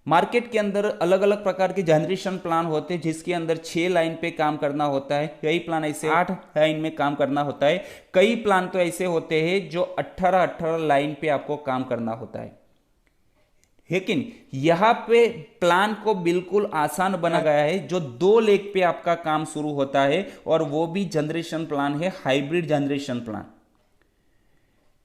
मार्केट के अंदर अलग अलग प्रकार के जनरेशन प्लान होते हैं, जिसके अंदर 6 लाइन पे काम करना होता है, कई प्लान ऐसे 8 लाइन में काम करना होता है, कई प्लान तो ऐसे होते हैं जो 18 लाइन पे आपको काम करना होता है। लेकिन यहां पे प्लान को बिल्कुल आसान बना गया है, जो 2 लेग पे आपका काम शुरू होता है, और वो भी जनरेशन प्लान है, हाइब्रिड जनरेशन प्लान।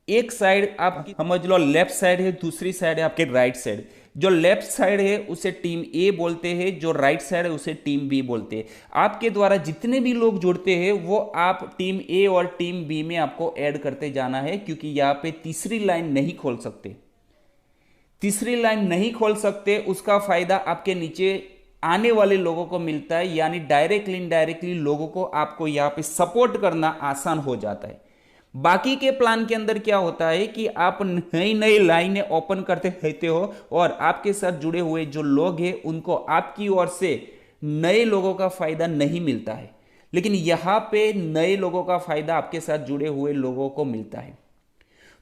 एक साइड आप समझ लो लेफ्ट साइड है, दूसरी साइड है आपके राइट साइड। जो लेफ्ट साइड है उसे टीम ए बोलते हैं, जो राइट साइड है उसे टीम बी बोलते हैं। आपके द्वारा जितने भी लोग जुड़ते हैं वो आप टीम ए और टीम बी में आपको ऐड करते जाना है, क्योंकि यहां पे तीसरी लाइन नहीं खोल सकते। तीसरी लाइन नहीं खोल सकते, उसका फायदा आपके नीचे आने वाले लोगों को मिलता है, यानी डायरेक्टली इनडायरेक्टली लोगों को आपको यहां पे सपोर्ट करना आसान हो जाता है। बाकी के प्लान के अंदर क्या होता है कि आप नई नई लाइनें ओपन करते रहते हो, और आपके साथ जुड़े हुए जो लोग हैं उनको आपकी ओर से नए लोगों का फायदा नहीं मिलता है, लेकिन यहां पे नए लोगों का फायदा आपके साथ जुड़े हुए लोगों को मिलता है।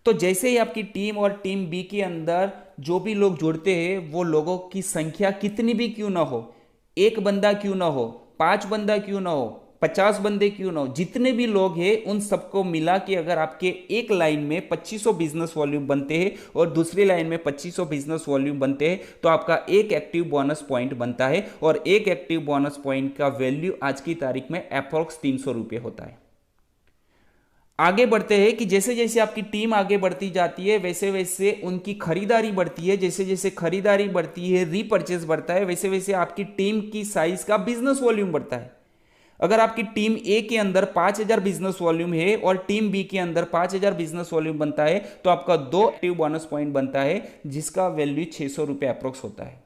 तो जैसे ही आपकी टीम और टीम बी के अंदर जो भी लोग जुड़ते हैं, वो लोगों की संख्या कितनी भी क्यों ना हो, 1 बंदा क्यों ना हो, 5 बंदा क्यों ना हो, 50 बंदे क्यों ना हो, जितने भी लोग हैं उन सबको मिला के अगर आपके एक लाइन में 2500 बिजनेस वॉल्यूम बनते हैं और दूसरी लाइन में 2500 बिजनेस वॉल्यूम बनते हैं, तो आपका एक एक्टिव बोनस पॉइंट बनता है, और एक एक्टिव बोनस पॉइंट का वैल्यू आज की तारीख में अप्रोक्स 300 रुपये होता है। आगे बढ़ते हैं कि जैसे जैसे आपकी टीम आगे बढ़ती जाती है, वैसे वैसे उनकी खरीदारी बढ़ती है, जैसे जैसे खरीदारी बढ़ती है, रीपर्चेस बढ़ता है, वैसे वैसे आपकी टीम की साइज का बिजनेस वॉल्यूम बढ़ता है। अगर आपकी टीम ए के अंदर 5000 बिजनेस वॉल्यूम है और टीम बी के अंदर 5000 बिजनेस वॉल्यूम बनता है, तो आपका 2 एक्टिव बोनस पॉइंट बनता है, जिसका वैल्यू 600 रुपये अप्रोक्स होता है।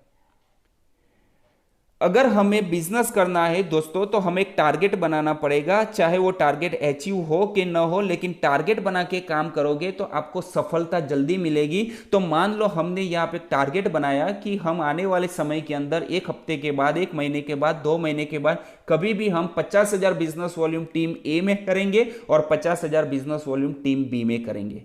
अगर हमें बिजनेस करना है दोस्तों, तो हमें एक टारगेट बनाना पड़ेगा, चाहे वो टारगेट अचीव हो कि ना हो, लेकिन टारगेट बना के काम करोगे तो आपको सफलता जल्दी मिलेगी। तो मान लो हमने यहाँ पे टारगेट बनाया कि हम आने वाले समय के अंदर 1 हफ्ते के बाद, 1 महीने के बाद, 2 महीने के बाद कभी भी हम 50,000 बिजनेस वॉल्यूम टीम ए में करेंगे और 50,000 बिजनेस वॉल्यूम टीम बी में करेंगे।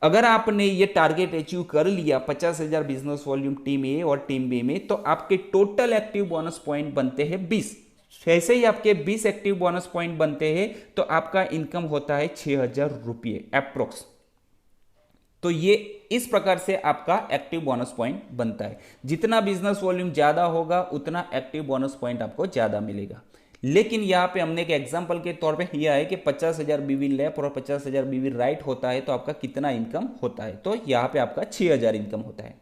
अगर आपने ये टारगेट अचीव कर लिया 50,000 बिजनेस वॉल्यूम टीम ए और टीम बी में, तो आपके टोटल एक्टिव बोनस पॉइंट बनते हैं 20। जैसे ही आपके 20 एक्टिव बोनस पॉइंट बनते हैं तो आपका इनकम होता है 6,000 रुपये अप्रोक्स। तो ये इस प्रकार से आपका एक्टिव बोनस पॉइंट बनता है। जितना बिजनेस वॉल्यूम ज्यादा होगा उतना एक्टिव बोनस पॉइंट आपको ज्यादा मिलेगा। लेकिन यहाँ पे हमने एक एग्जांपल के तौर पे किया है कि 50,000 बीवी लेफ्ट और 50,000 बीवी राइट होता है तो आपका कितना इनकम होता है, तो यहाँ पे आपका 6,000 इनकम होता है।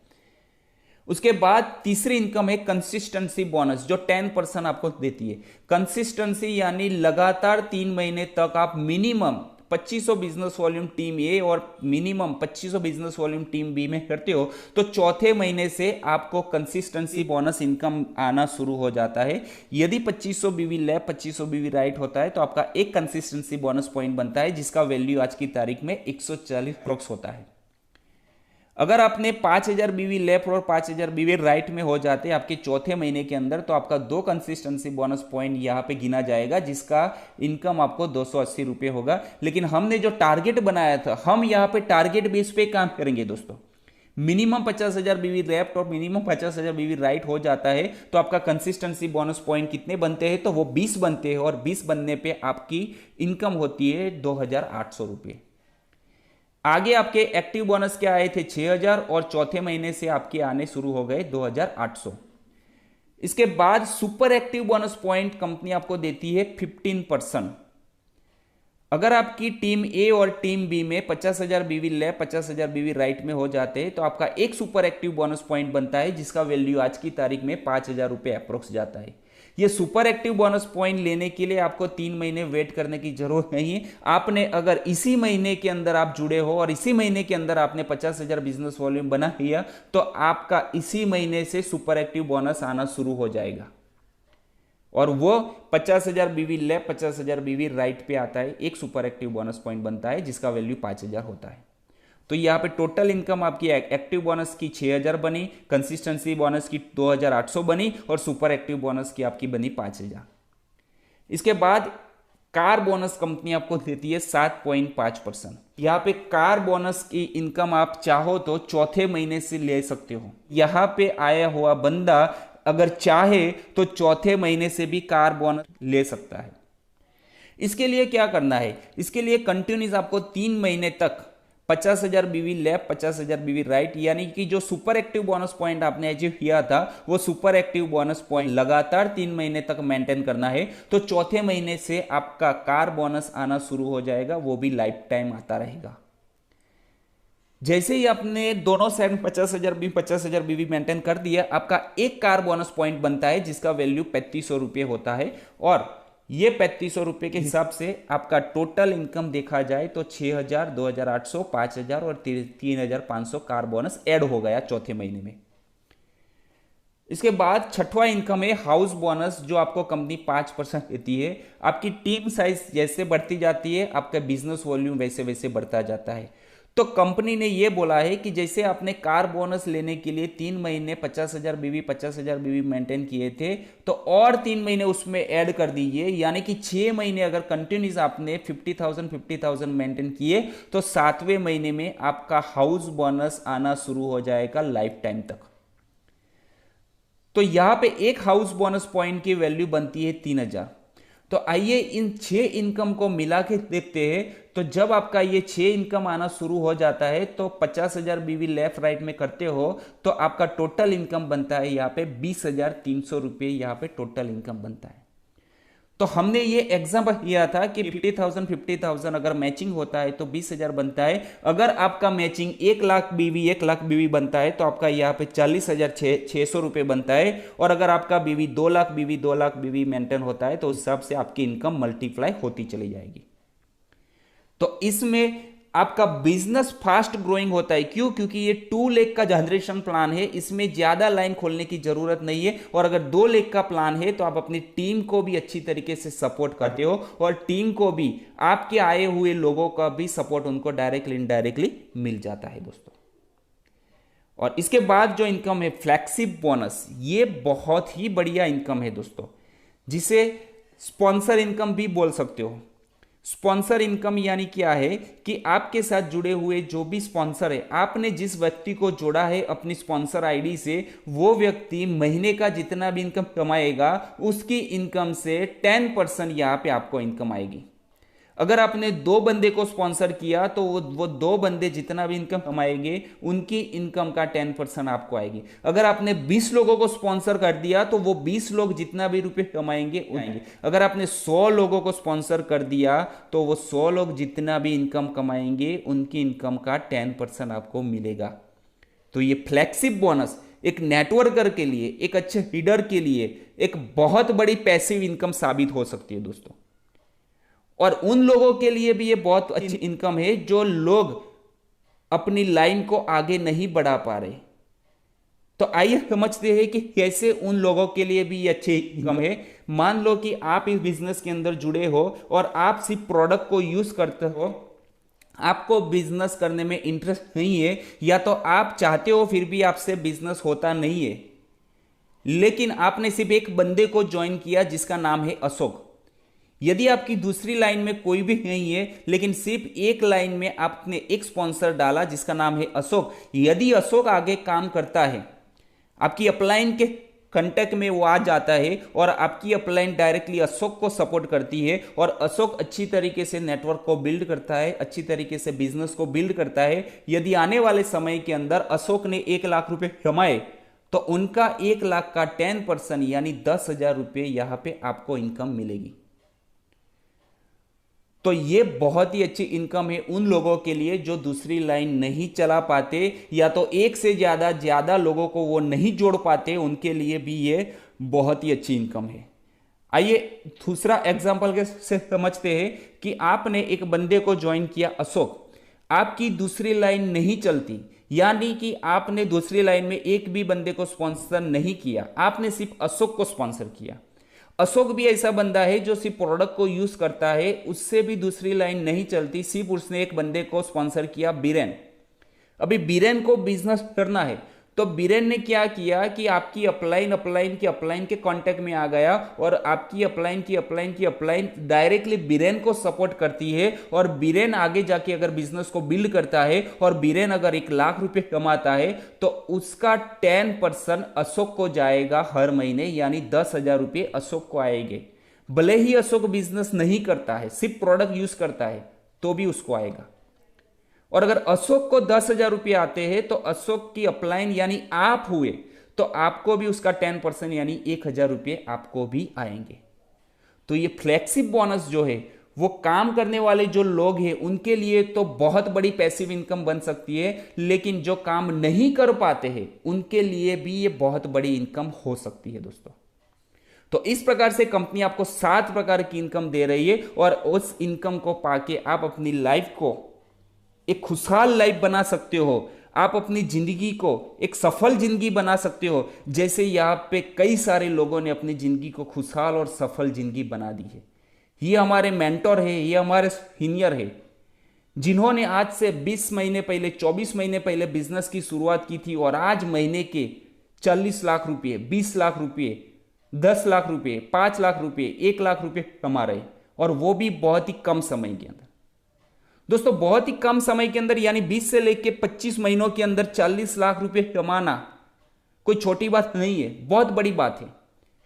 उसके बाद तीसरी इनकम है कंसिस्टेंसी बोनस, जो 10% आपको देती है। कंसिस्टेंसी यानी लगातार 3 महीने तक आप minimum 2500 business volume team A और minimum 2500 business volume team B में करते हो तो चौथे महीने से आपको कंसिस्टेंसी बोनस इनकम आना शुरू हो जाता है। यदि 2500 बीवी लेफ्ट 2500 बीवी राइट होता है तो आपका एक कंसिस्टेंसी बोनस पॉइंट बनता है जिसका वैल्यू आज की तारीख में 140 अप्रोक्स होता है। अगर आपने 5,000 बीवी लेफ्ट और 5,000 बीवी राइट में हो जाते आपके चौथे महीने के अंदर तो आपका 2 कंसिस्टेंसी बोनस पॉइंट यहां पे गिना जाएगा जिसका इनकम आपको 280 रुपये होगा। लेकिन हमने जो टारगेट बनाया था, हम यहां पे टारगेट बेस पे काम करेंगे दोस्तों। मिनिमम 50,000 बीवी लेफ्ट और मिनिमम 50,000 बीवी राइट हो जाता है तो आपका कंसिस्टेंसी बोनस पॉइंट कितने बनते हैं, तो वो 20 बनते हैं और 20 बनने पे आपकी इनकम होती है 2,800 रुपये। आगे आपके एक्टिव बोनस क्या आए थे 6,000 और चौथे महीने से आपके आने शुरू हो गए 2,800। इसके बाद super active bonus point company आपको देती है 15%। अगर आपकी टीम ए और टीम बी में 50,000 बीवी लेफ्ट 50,000 बीवी राइट में हो जाते हैं तो आपका एक सुपर एक्टिव बोनस पॉइंट बनता है जिसका वैल्यू आज की तारीख में 5,000 रुपये अप्रोक्स जाता है। ये सुपर एक्टिव बोनस पॉइंट लेने के लिए आपको 3 महीने वेट करने की जरूरत नहीं है। आपने अगर इसी महीने के अंदर आप जुड़े हो और इसी महीने के अंदर आपने 50,000 बिजनेस वॉल्यूम बना लिया तो आपका इसी महीने से सुपर एक्टिव बोनस आना शुरू हो जाएगा और वो 50,000 बीवी लेफ्ट 50,000 बीवी राइट पे आता है। एक सुपर एक्टिव बोनस पॉइंट बनता है जिसका वैल्यू 5,000 होता है। तो यहाँ पे टोटल इनकम आपकी एक्टिव बोनस की 6,000 बनी, कंसिस्टेंसी बोनस की 2,800 बनी और सुपर एक्टिव बोनस की आपकी बनी 5,000। इसके बाद कार बोनस कंपनी आपको देती है 7.5%। यहाँ पे कार बोनस की इनकम आप चाहो तो चौथे महीने से ले सकते हो। यहाँ पे आया हुआ बंदा अगर चाहे तो चौथे महीने से भी कार बोनस ले सकता है। इसके लिए क्या करना है, इसके लिए कंटिन्यूस आपको 3 महीने तक 50,000 बीवी लेफ्ट 50,000 बीवी राइट यानी कि जो सुपर एक्टिव बोनस पॉइंट आपने अचीव किया था वो सुपर एक्टिव बोनस पॉइंट लगातार 3 महीने तक मेंटेन करना है। तो चौथे महीने से आपका कार बोनस आना शुरू हो जाएगा, वो भी लाइफ टाइम आता रहेगा। जैसे ही आपने दोनों साइड 50,000 बीवी मेंटेन कर दिया आपका एक कार बोनस पॉइंट बनता है जिसका वैल्यू 3,500 रुपये होता है और ये 3,500 रुपये के हिसाब से आपका टोटल इनकम देखा जाए तो 6,000 2,800 5,000 और 3,500 कार बोनस ऐड हो गया चौथे महीने में। इसके बाद छठवां इनकम है हाउस बोनस, जो आपको कंपनी 5% देती है। आपकी टीम साइज जैसे बढ़ती जाती है आपका बिजनेस वॉल्यूम वैसे वैसे बढ़ता जाता है। तो कंपनी ने यह बोला है कि जैसे आपने कार बोनस लेने के लिए 3 महीने 50,000 बीवी मेंटेन किए थे तो और 3 महीने उसमें ऐड कर दीजिए, यानी कि 6 महीने अगर कंटिन्यूस आपने 50,000 मेंटेन किए तो 7वें महीने में आपका हाउस बोनस आना शुरू हो जाएगा लाइफ टाइम तक। तो यहां पे एक हाउस बोनस पॉइंट की वैल्यू बनती है 3,000। तो आइए इन 6 इनकम को मिला के देखते हैं। तो जब आपका ये 6 इनकम आना शुरू हो जाता है तो 50,000 बीवी लेफ्ट राइट में करते हो तो आपका टोटल इनकम बनता है यहाँ पे 20,300 रुपये, यहाँ पे टोटल इनकम बनता है। तो हमने ये एग्जाम्पल किया था कि 50,000 अगर मैचिंग होता है तो 20,000 बनता है। अगर आपका मैचिंग 1 लाख बीवी बनता है तो आपका यहाँ पे 40,600 रुपये बनता है। और अगर आपका बीवी 2 लाख बीवी मेंटेन होता है तो उस हिसाब से आपकी इनकम मल्टीप्लाई होती चली जाएगी। तो इसमें आपका बिजनेस फास्ट ग्रोइंग होता है। क्यों? क्योंकि ये 2 लाख का जनरेशन प्लान है, इसमें ज्यादा लाइन खोलने की जरूरत नहीं है। और अगर 2 लाख का प्लान है तो आप अपनी टीम को भी अच्छी तरीके से सपोर्ट करते हो और टीम को भी आपके आए हुए लोगों का भी सपोर्ट उनको डायरेक्टली इनडायरेक्टली मिल जाता है दोस्तों। और इसके बाद जो इनकम है फ्लैगशिप बोनस, ये बहुत ही बढ़िया इनकम है दोस्तों, जिसे स्पॉन्सर इनकम भी बोल सकते हो। स्पॉन्सर इनकम यानी क्या है कि आपके साथ जुड़े हुए जो भी स्पॉन्सर है, आपने जिस व्यक्ति को जोड़ा है अपनी स्पॉन्सर आईडी से, वो व्यक्ति महीने का जितना भी इनकम कमाएगा उसकी इनकम से 10% यहाँ पे आपको इनकम आएगी। अगर आपने 2 बंदे को स्पॉन्सर किया तो वो 2 बंदे जितना भी इनकम कमाएंगे उनकी इनकम का 10% आपको आएगी। अगर आपने 20 लोगों को स्पॉन्सर कर दिया तो वो 20 लोग जितना भी रुपए कमाएंगे उठाएंगे। अगर आपने 100 लोगों को स्पॉन्सर कर दिया तो वो 100 लोग जितना भी इनकम कमाएंगे उनकी इनकम का 10% आपको मिलेगा। तो ये फ्लैगशिप बोनस एक नेटवर्कर के लिए, एक अच्छे लीडर के लिए एक बहुत बड़ी पैसिव इनकम साबित हो सकती है दोस्तों। और उन लोगों के लिए भी ये बहुत अच्छी इनकम है जो लोग अपनी लाइन को आगे नहीं बढ़ा पा रहे। तो आइए समझते हैं कि कैसे उन लोगों के लिए भी ये अच्छी इनकम है। मान लो कि आप इस बिजनेस के अंदर जुड़े हो और आप सिर्फ प्रोडक्ट को यूज करते हो, आपको बिजनेस करने में इंटरेस्ट नहीं है, या तो आप चाहते हो फिर भी आपसे बिजनेस होता नहीं है, लेकिन आपने सिर्फ एक बंदे को ज्वाइन किया जिसका नाम है अशोक। यदि आपकी दूसरी लाइन में कोई भी नहीं है लेकिन सिर्फ एक लाइन में आपने एक स्पॉन्सर डाला जिसका नाम है अशोक, यदि अशोक आगे काम करता है, आपकी अपलाइन के कांटेक्ट में वो आ जाता है और आपकी अपलाइन डायरेक्टली अशोक को सपोर्ट करती है और अशोक अच्छी तरीके से नेटवर्क को बिल्ड करता है, अच्छी तरीके से बिजनेस को बिल्ड करता है। यदि आने वाले समय के अंदर अशोक ने 1 लाख रुपए कमाए तो उनका 1 लाख का 10% यानी 10,000 रुपये यहां पे आपको इनकम मिलेगी। तो ये बहुत ही अच्छी इनकम है उन लोगों के लिए जो दूसरी लाइन नहीं चला पाते, या तो एक से ज्यादा लोगों को वो नहीं जोड़ पाते, उनके लिए भी ये बहुत ही अच्छी इनकम है। आइए दूसरा एग्जांपल से समझते हैं कि आपने एक बंदे को ज्वाइन किया अशोक, आपकी दूसरी लाइन नहीं चलती, यानी कि आपने दूसरी लाइन में एक भी बंदे को स्पॉन्सर नहीं किया, आपने सिर्फ अशोक को स्पॉन्सर किया। अशोक भी ऐसा बंदा है जो सिर्फ प्रोडक्ट को यूज करता है, उससे भी दूसरी लाइन नहीं चलती, सिर्फ उसने एक बंदे को स्पॉन्सर किया, बीरेन। अभी बीरेन को बिजनेस करना है तो बीरेन ने क्या किया कि आपकी अपलाइन के कांटेक्ट में आ गया और आपकी अपलाइन डायरेक्टली बीरेन को सपोर्ट करती है और बीरेन आगे जाके अगर बिजनेस को बिल्ड करता है और बीरेन अगर 1 लाख रुपए कमाता है तो उसका 10% अशोक को जाएगा हर महीने, यानी 10,000 रुपये अशोक को आएंगे। भले ही अशोक बिजनेस नहीं करता है, सिर्फ प्रोडक्ट यूज करता है, तो भी उसको आएगा। और अगर अशोक को 10,000 रुपये आते हैं तो अशोक की अपलाइन यानी आप हुए तो आपको भी उसका 10% यानी 1,000 रुपये आपको भी आएंगे। तो ये फ्लैगशिप बोनस जो है वो काम करने वाले जो लोग हैं उनके लिए तो बहुत बड़ी पैसिव इनकम बन सकती है, लेकिन जो काम नहीं कर पाते हैं उनके लिए भी ये बहुत बड़ी इनकम हो सकती है दोस्तों। तो इस प्रकार से कंपनी आपको 7 प्रकार की इनकम दे रही है और उस इनकम को पाके आप अपनी लाइफ को एक खुशहाल लाइफ बना सकते हो, आप अपनी जिंदगी को एक सफल जिंदगी बना सकते हो, जैसे यहाँ पे कई सारे लोगों ने अपनी जिंदगी को खुशहाल और सफल जिंदगी बना दी है। ये हमारे मेंटोर है, ये हमारे सीनियर है, जिन्होंने आज से 20 महीने पहले 24 महीने पहले बिजनेस की शुरुआत की थी और आज महीने के 40 लाख रुपये, 20 लाख रुपये, 10 लाख रुपये, 5 लाख रुपये, 1 लाख रुपये कमा रहे, और वो भी बहुत ही कम समय के अंदर। दोस्तों बहुत ही कम समय के अंदर यानी 20 से लेकर 25 महीनों के अंदर 40 लाख रुपए कमाना कोई छोटी बात नहीं है, बहुत बड़ी बात है।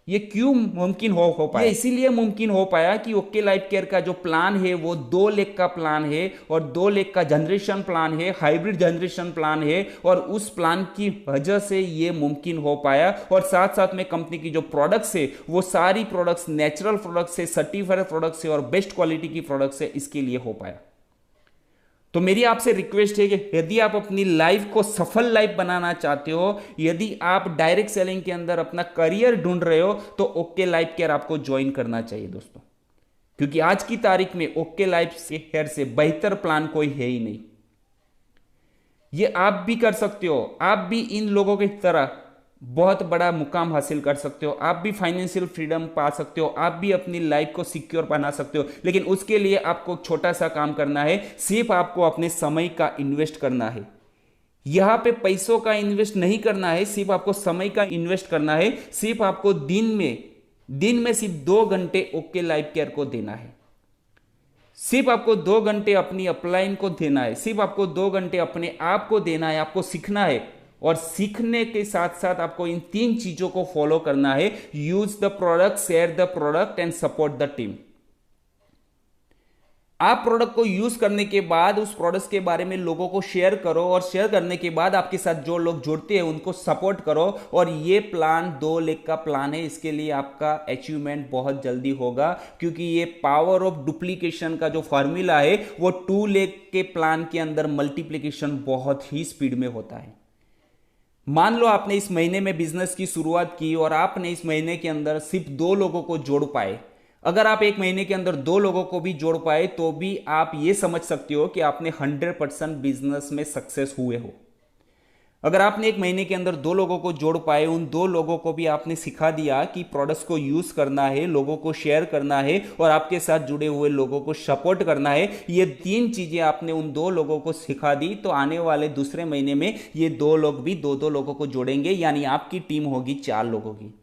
ये क्यों मुमकिन हो पाया? ये इसीलिए मुमकिन हो पाया कि ओके लाइफ केयर का जो प्लान है वो 2 लेख का प्लान है और 2 लेख का जनरेशन प्लान है, हाइब्रिड जनरेशन प्लान है, और उस प्लान की वजह से ये मुमकिन हो पाया। और साथ साथ में कंपनी की जो प्रोडक्ट्स है वो सारी प्रोडक्ट्स नेचुरल प्रोडक्ट्स है, सर्टिफाइड प्रोडक्ट्स है और बेस्ट क्वालिटी की प्रोडक्ट्स है, इसके लिए हो पाया। तो मेरी आपसे रिक्वेस्ट है कि यदि आप अपनी लाइफ को सफल लाइफ बनाना चाहते हो, यदि आप डायरेक्ट सेलिंग के अंदर अपना करियर ढूंढ रहे हो, तो ओके लाइफ केयर आपको ज्वाइन करना चाहिए दोस्तों, क्योंकि आज की तारीख में ओके लाइफ केयर से बेहतर प्लान कोई है ही नहीं। ये आप भी कर सकते हो, आप भी इन लोगों की तरह बहुत बड़ा मुकाम हासिल कर सकते हो, आप भी फाइनेंशियल फ्रीडम पा सकते हो, आप भी अपनी लाइफ को सिक्योर बना सकते हो। लेकिन उसके लिए आपको छोटा सा काम करना है, सिर्फ आपको अपने समय का इन्वेस्ट करना है। यहां पे पैसों का इन्वेस्ट नहीं करना है, सिर्फ आपको समय का इन्वेस्ट करना है। सिर्फ आपको दिन में सिर्फ 2 घंटे ओके लाइफ केयर को देना है। सिर्फ आपको 2 घंटे अपनी अपलाइन को देना है, सिर्फ आपको 2 घंटे अपने आप को देना है, आपको सीखना है। और सीखने के साथ साथ आपको इन 3 चीजों को फॉलो करना है। Use the product, share the product and support the team. आप प्रोडक्ट को यूज करने के बाद उस प्रोडक्ट के बारे में लोगों को शेयर करो, और शेयर करने के बाद आपके साथ जो लोग जुड़ते हैं उनको सपोर्ट करो। और ये प्लान 2 लाख का प्लान है, इसके लिए आपका अचीवमेंट बहुत जल्दी होगा, क्योंकि ये पावर ऑफ डुप्लीकेशन का जो फॉर्मूला है वो 2 लाख के प्लान के अंदर मल्टीप्लीकेशन बहुत ही स्पीड में होता है। मान लो आपने इस महीने में बिजनेस की शुरुआत की और आपने इस महीने के अंदर सिर्फ 2 लोगों को जोड़ पाए। अगर आप एक महीने के अंदर 2 लोगों को भी जोड़ पाए तो भी आप ये समझ सकते हो कि आपने 100% बिजनेस में सक्सेस हुए हो। अगर आपने एक महीने के अंदर 2 लोगों को जोड़ पाए, उन 2 लोगों को भी आपने सिखा दिया कि प्रोडक्ट्स को यूज करना है, लोगों को शेयर करना है और आपके साथ जुड़े हुए लोगों को सपोर्ट करना है, ये 3 चीजें आपने उन 2 लोगों को सिखा दी, तो आने वाले दूसरे महीने में ये 2 लोग भी 2-2 लोगों को जोड़ेंगे, यानी आपकी टीम होगी 4 लोगों की।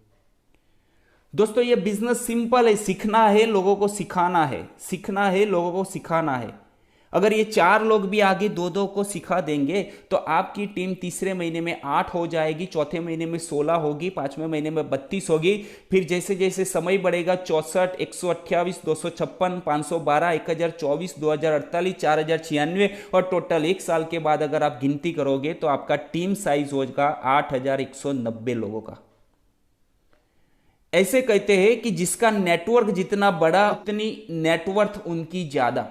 दोस्तों ये बिजनेस सिंपल है, सीखना है, लोगों को सिखाना है, सीखना है, लोगों को सिखाना है। अगर ये 4 लोग भी आगे 2-2 को सिखा देंगे तो आपकी टीम तीसरे महीने में 8 हो जाएगी, चौथे महीने में 16 होगी, 5वें महीने में 32 होगी। फिर जैसे जैसे समय बढ़ेगा 64, 128, 256, 512, 1024, 2048, 4096 और टोटल 1 साल के बाद अगर आप गिनती करोगे तो आपका टीम साइज होगा 8190 लोगों का। ऐसे कहते हैं कि जिसका नेटवर्क जितना बड़ा उतनी नेटवर्थ उनकी ज्यादा।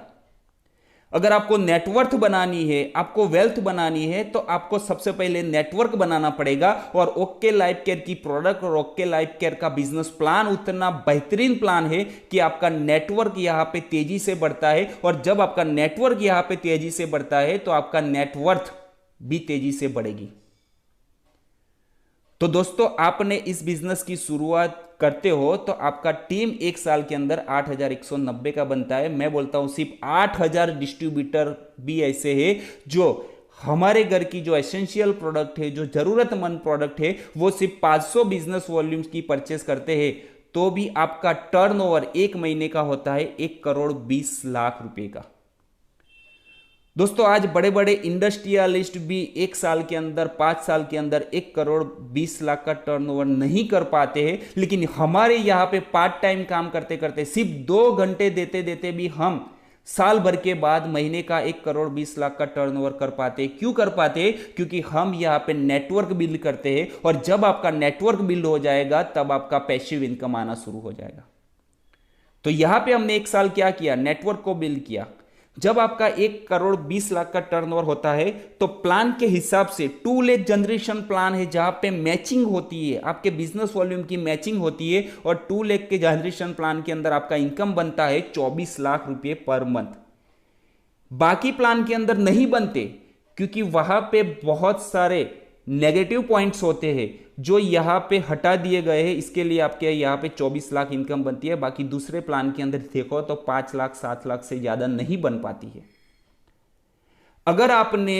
अगर आपको नेटवर्थ बनानी है, आपको वेल्थ बनानी है, तो आपको सबसे पहले नेटवर्क बनाना पड़ेगा। और ओके लाइफ केयर की प्रोडक्ट और ओके लाइफ केयर का बिजनेस प्लान उतना बेहतरीन प्लान है कि आपका नेटवर्क यहां पे तेजी से बढ़ता है। और जब आपका नेटवर्क यहां पे तेजी से बढ़ता है तो आपका नेटवर्थ भी तेजी से बढ़ेगी। तो दोस्तों आपने इस बिजनेस की शुरुआत करते हो तो आपका टीम 1 साल के अंदर 8190 का बनता है। मैं बोलता हूं सिर्फ 8000 डिस्ट्रीब्यूटर भी ऐसे हैं जो हमारे घर की जो एसेंशियल प्रोडक्ट है, जो जरूरतमंद प्रोडक्ट है, वो सिर्फ 500 बिजनेस वॉल्यूम्स की परचेस करते हैं, तो भी आपका टर्नओवर 1 महीने का होता है 1,20,00,000 रुपए का। दोस्तों आज बड़े बड़े इंडस्ट्रियलिस्ट भी 1 साल के अंदर, 5 साल के अंदर 1,20,00,000 का टर्नओवर नहीं कर पाते हैं, लेकिन हमारे यहाँ पे पार्ट टाइम काम करते करते सिर्फ 2 घंटे देते देते भी हम साल भर के बाद महीने का 1,20,00,000 का टर्नओवर कर पाते हैं। क्यों कर पाते हैं? क्योंकि हम यहाँ पे नेटवर्क बिल्ड करते हैं, और जब आपका नेटवर्क बिल्ड हो जाएगा तब आपका पैसिव इनकम आना शुरू हो जाएगा। तो यहां पे हमने 1 साल क्या किया? नेटवर्क को बिल्ड किया। जब आपका 1,20,00,000 का टर्नओवर होता है तो प्लान के हिसाब से 2 लाख जनरेशन प्लान है, जहां पे मैचिंग होती है, आपके बिजनेस वॉल्यूम की मैचिंग होती है, और 2 लाख के जनरेशन प्लान के अंदर आपका इनकम बनता है 24 लाख रुपए पर मंथ। बाकी प्लान के अंदर नहीं बनते क्योंकि वहां पे बहुत सारे नेगेटिव पॉइंट्स होते हैं जो यहां पे हटा दिए गए हैं। इसके लिए आपके यहां पे 24 लाख इनकम बनती है। बाकी दूसरे प्लान के अंदर देखो तो 5 लाख 7 लाख से ज्यादा नहीं बन पाती है। अगर आपने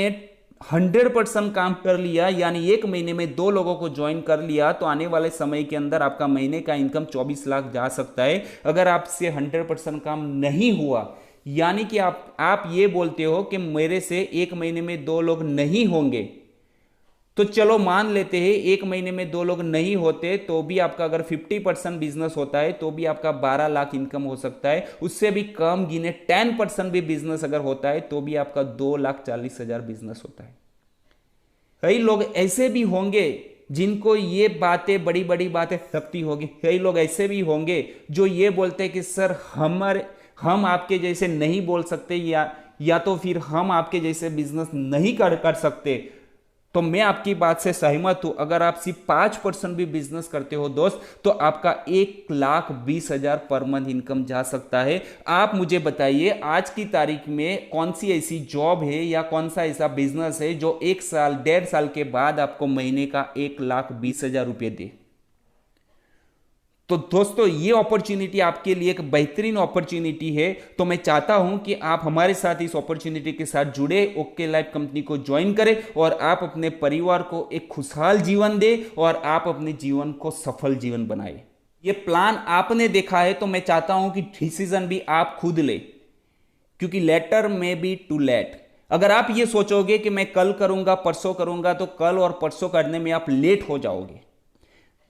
100% काम कर लिया, यानी 1 महीने में 2 लोगों को ज्वाइन कर लिया, तो आने वाले समय के अंदर आपका महीने का इनकम 24 लाख जा सकता है। अगर आपसे 100% काम नहीं हुआ, यानी कि आप ये बोलते हो कि मेरे से 1 महीने में 2 लोग नहीं होंगे, तो चलो मान लेते हैं 1 महीने में 2 लोग नहीं होते तो भी आपका अगर 50% बिजनेस होता है तो भी आपका 12 लाख इनकम हो सकता है। उससे भी कम गिने 10% भी बिजनेस अगर होता है तो भी आपका 2,40,000 बिजनेस होता है। कई लोग ऐसे भी होंगे जिनको ये बातें, बड़ी बड़ी बातें लगती होगी। कई लोग ऐसे भी होंगे जो ये बोलते हैं कि सर हम आपके जैसे नहीं बोल सकते, या तो फिर हम आपके जैसे बिजनेस नहीं कर सकते। तो मैं आपकी बात से सहमत हूं। अगर आप सिर्फ 5% भी बिजनेस करते हो दोस्त, तो आपका 1,20,000 पर मंथ इनकम जा सकता है। आप मुझे बताइए आज की तारीख में कौन सी ऐसी जॉब है या कौन सा ऐसा बिजनेस है जो 1 साल 1.5 साल के बाद आपको महीने का 1,20,000 रुपये दे। तो दोस्तों ये अपॉर्चुनिटी आपके लिए एक बेहतरीन अपॉर्चुनिटी है। तो मैं चाहता हूं कि आप हमारे साथ इस अपॉर्चुनिटी के साथ जुड़े, ओके लाइफ कंपनी को ज्वाइन करें और आप अपने परिवार को एक खुशहाल जीवन दें और आप अपने जीवन को सफल जीवन बनाएं। ये प्लान आपने देखा है तो मैं चाहता हूं कि डिसीजन भी आप खुद ले। क्योंकि लेटर में बी टू लेट। अगर आप ये सोचोगे कि मैं कल करूंगा, परसों करूंगा, तो कल और परसों करने में आप लेट हो जाओगे।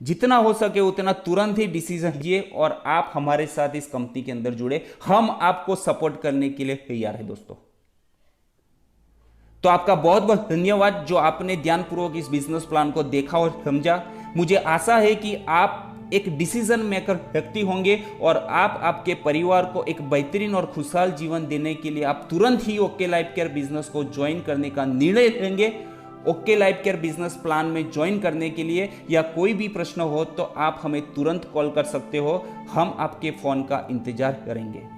जितना हो सके उतना तुरंत ही डिसीजन लीजिए और आप हमारे साथ इस कंपनी के अंदर जुड़े। हम आपको सपोर्ट करने के लिए तैयार है दोस्तों। तो आपका बहुत बहुत धन्यवाद जो आपने ध्यानपूर्वक इस बिजनेस प्लान को देखा और समझा। मुझे आशा है कि आप एक डिसीजन मेकर व्यक्ति होंगे और आप आपके परिवार को एक बेहतरीन और खुशहाल जीवन देने के लिए आप तुरंत ही ओके लाइफ केयर बिजनेस को ज्वाइन करने का निर्णय लेंगे। Okay life care business plan में ज्वाइन करने के लिए या कोई भी प्रश्न हो तो आप हमें तुरंत कॉल कर सकते हो। हम आपके फोन का इंतजार करेंगे।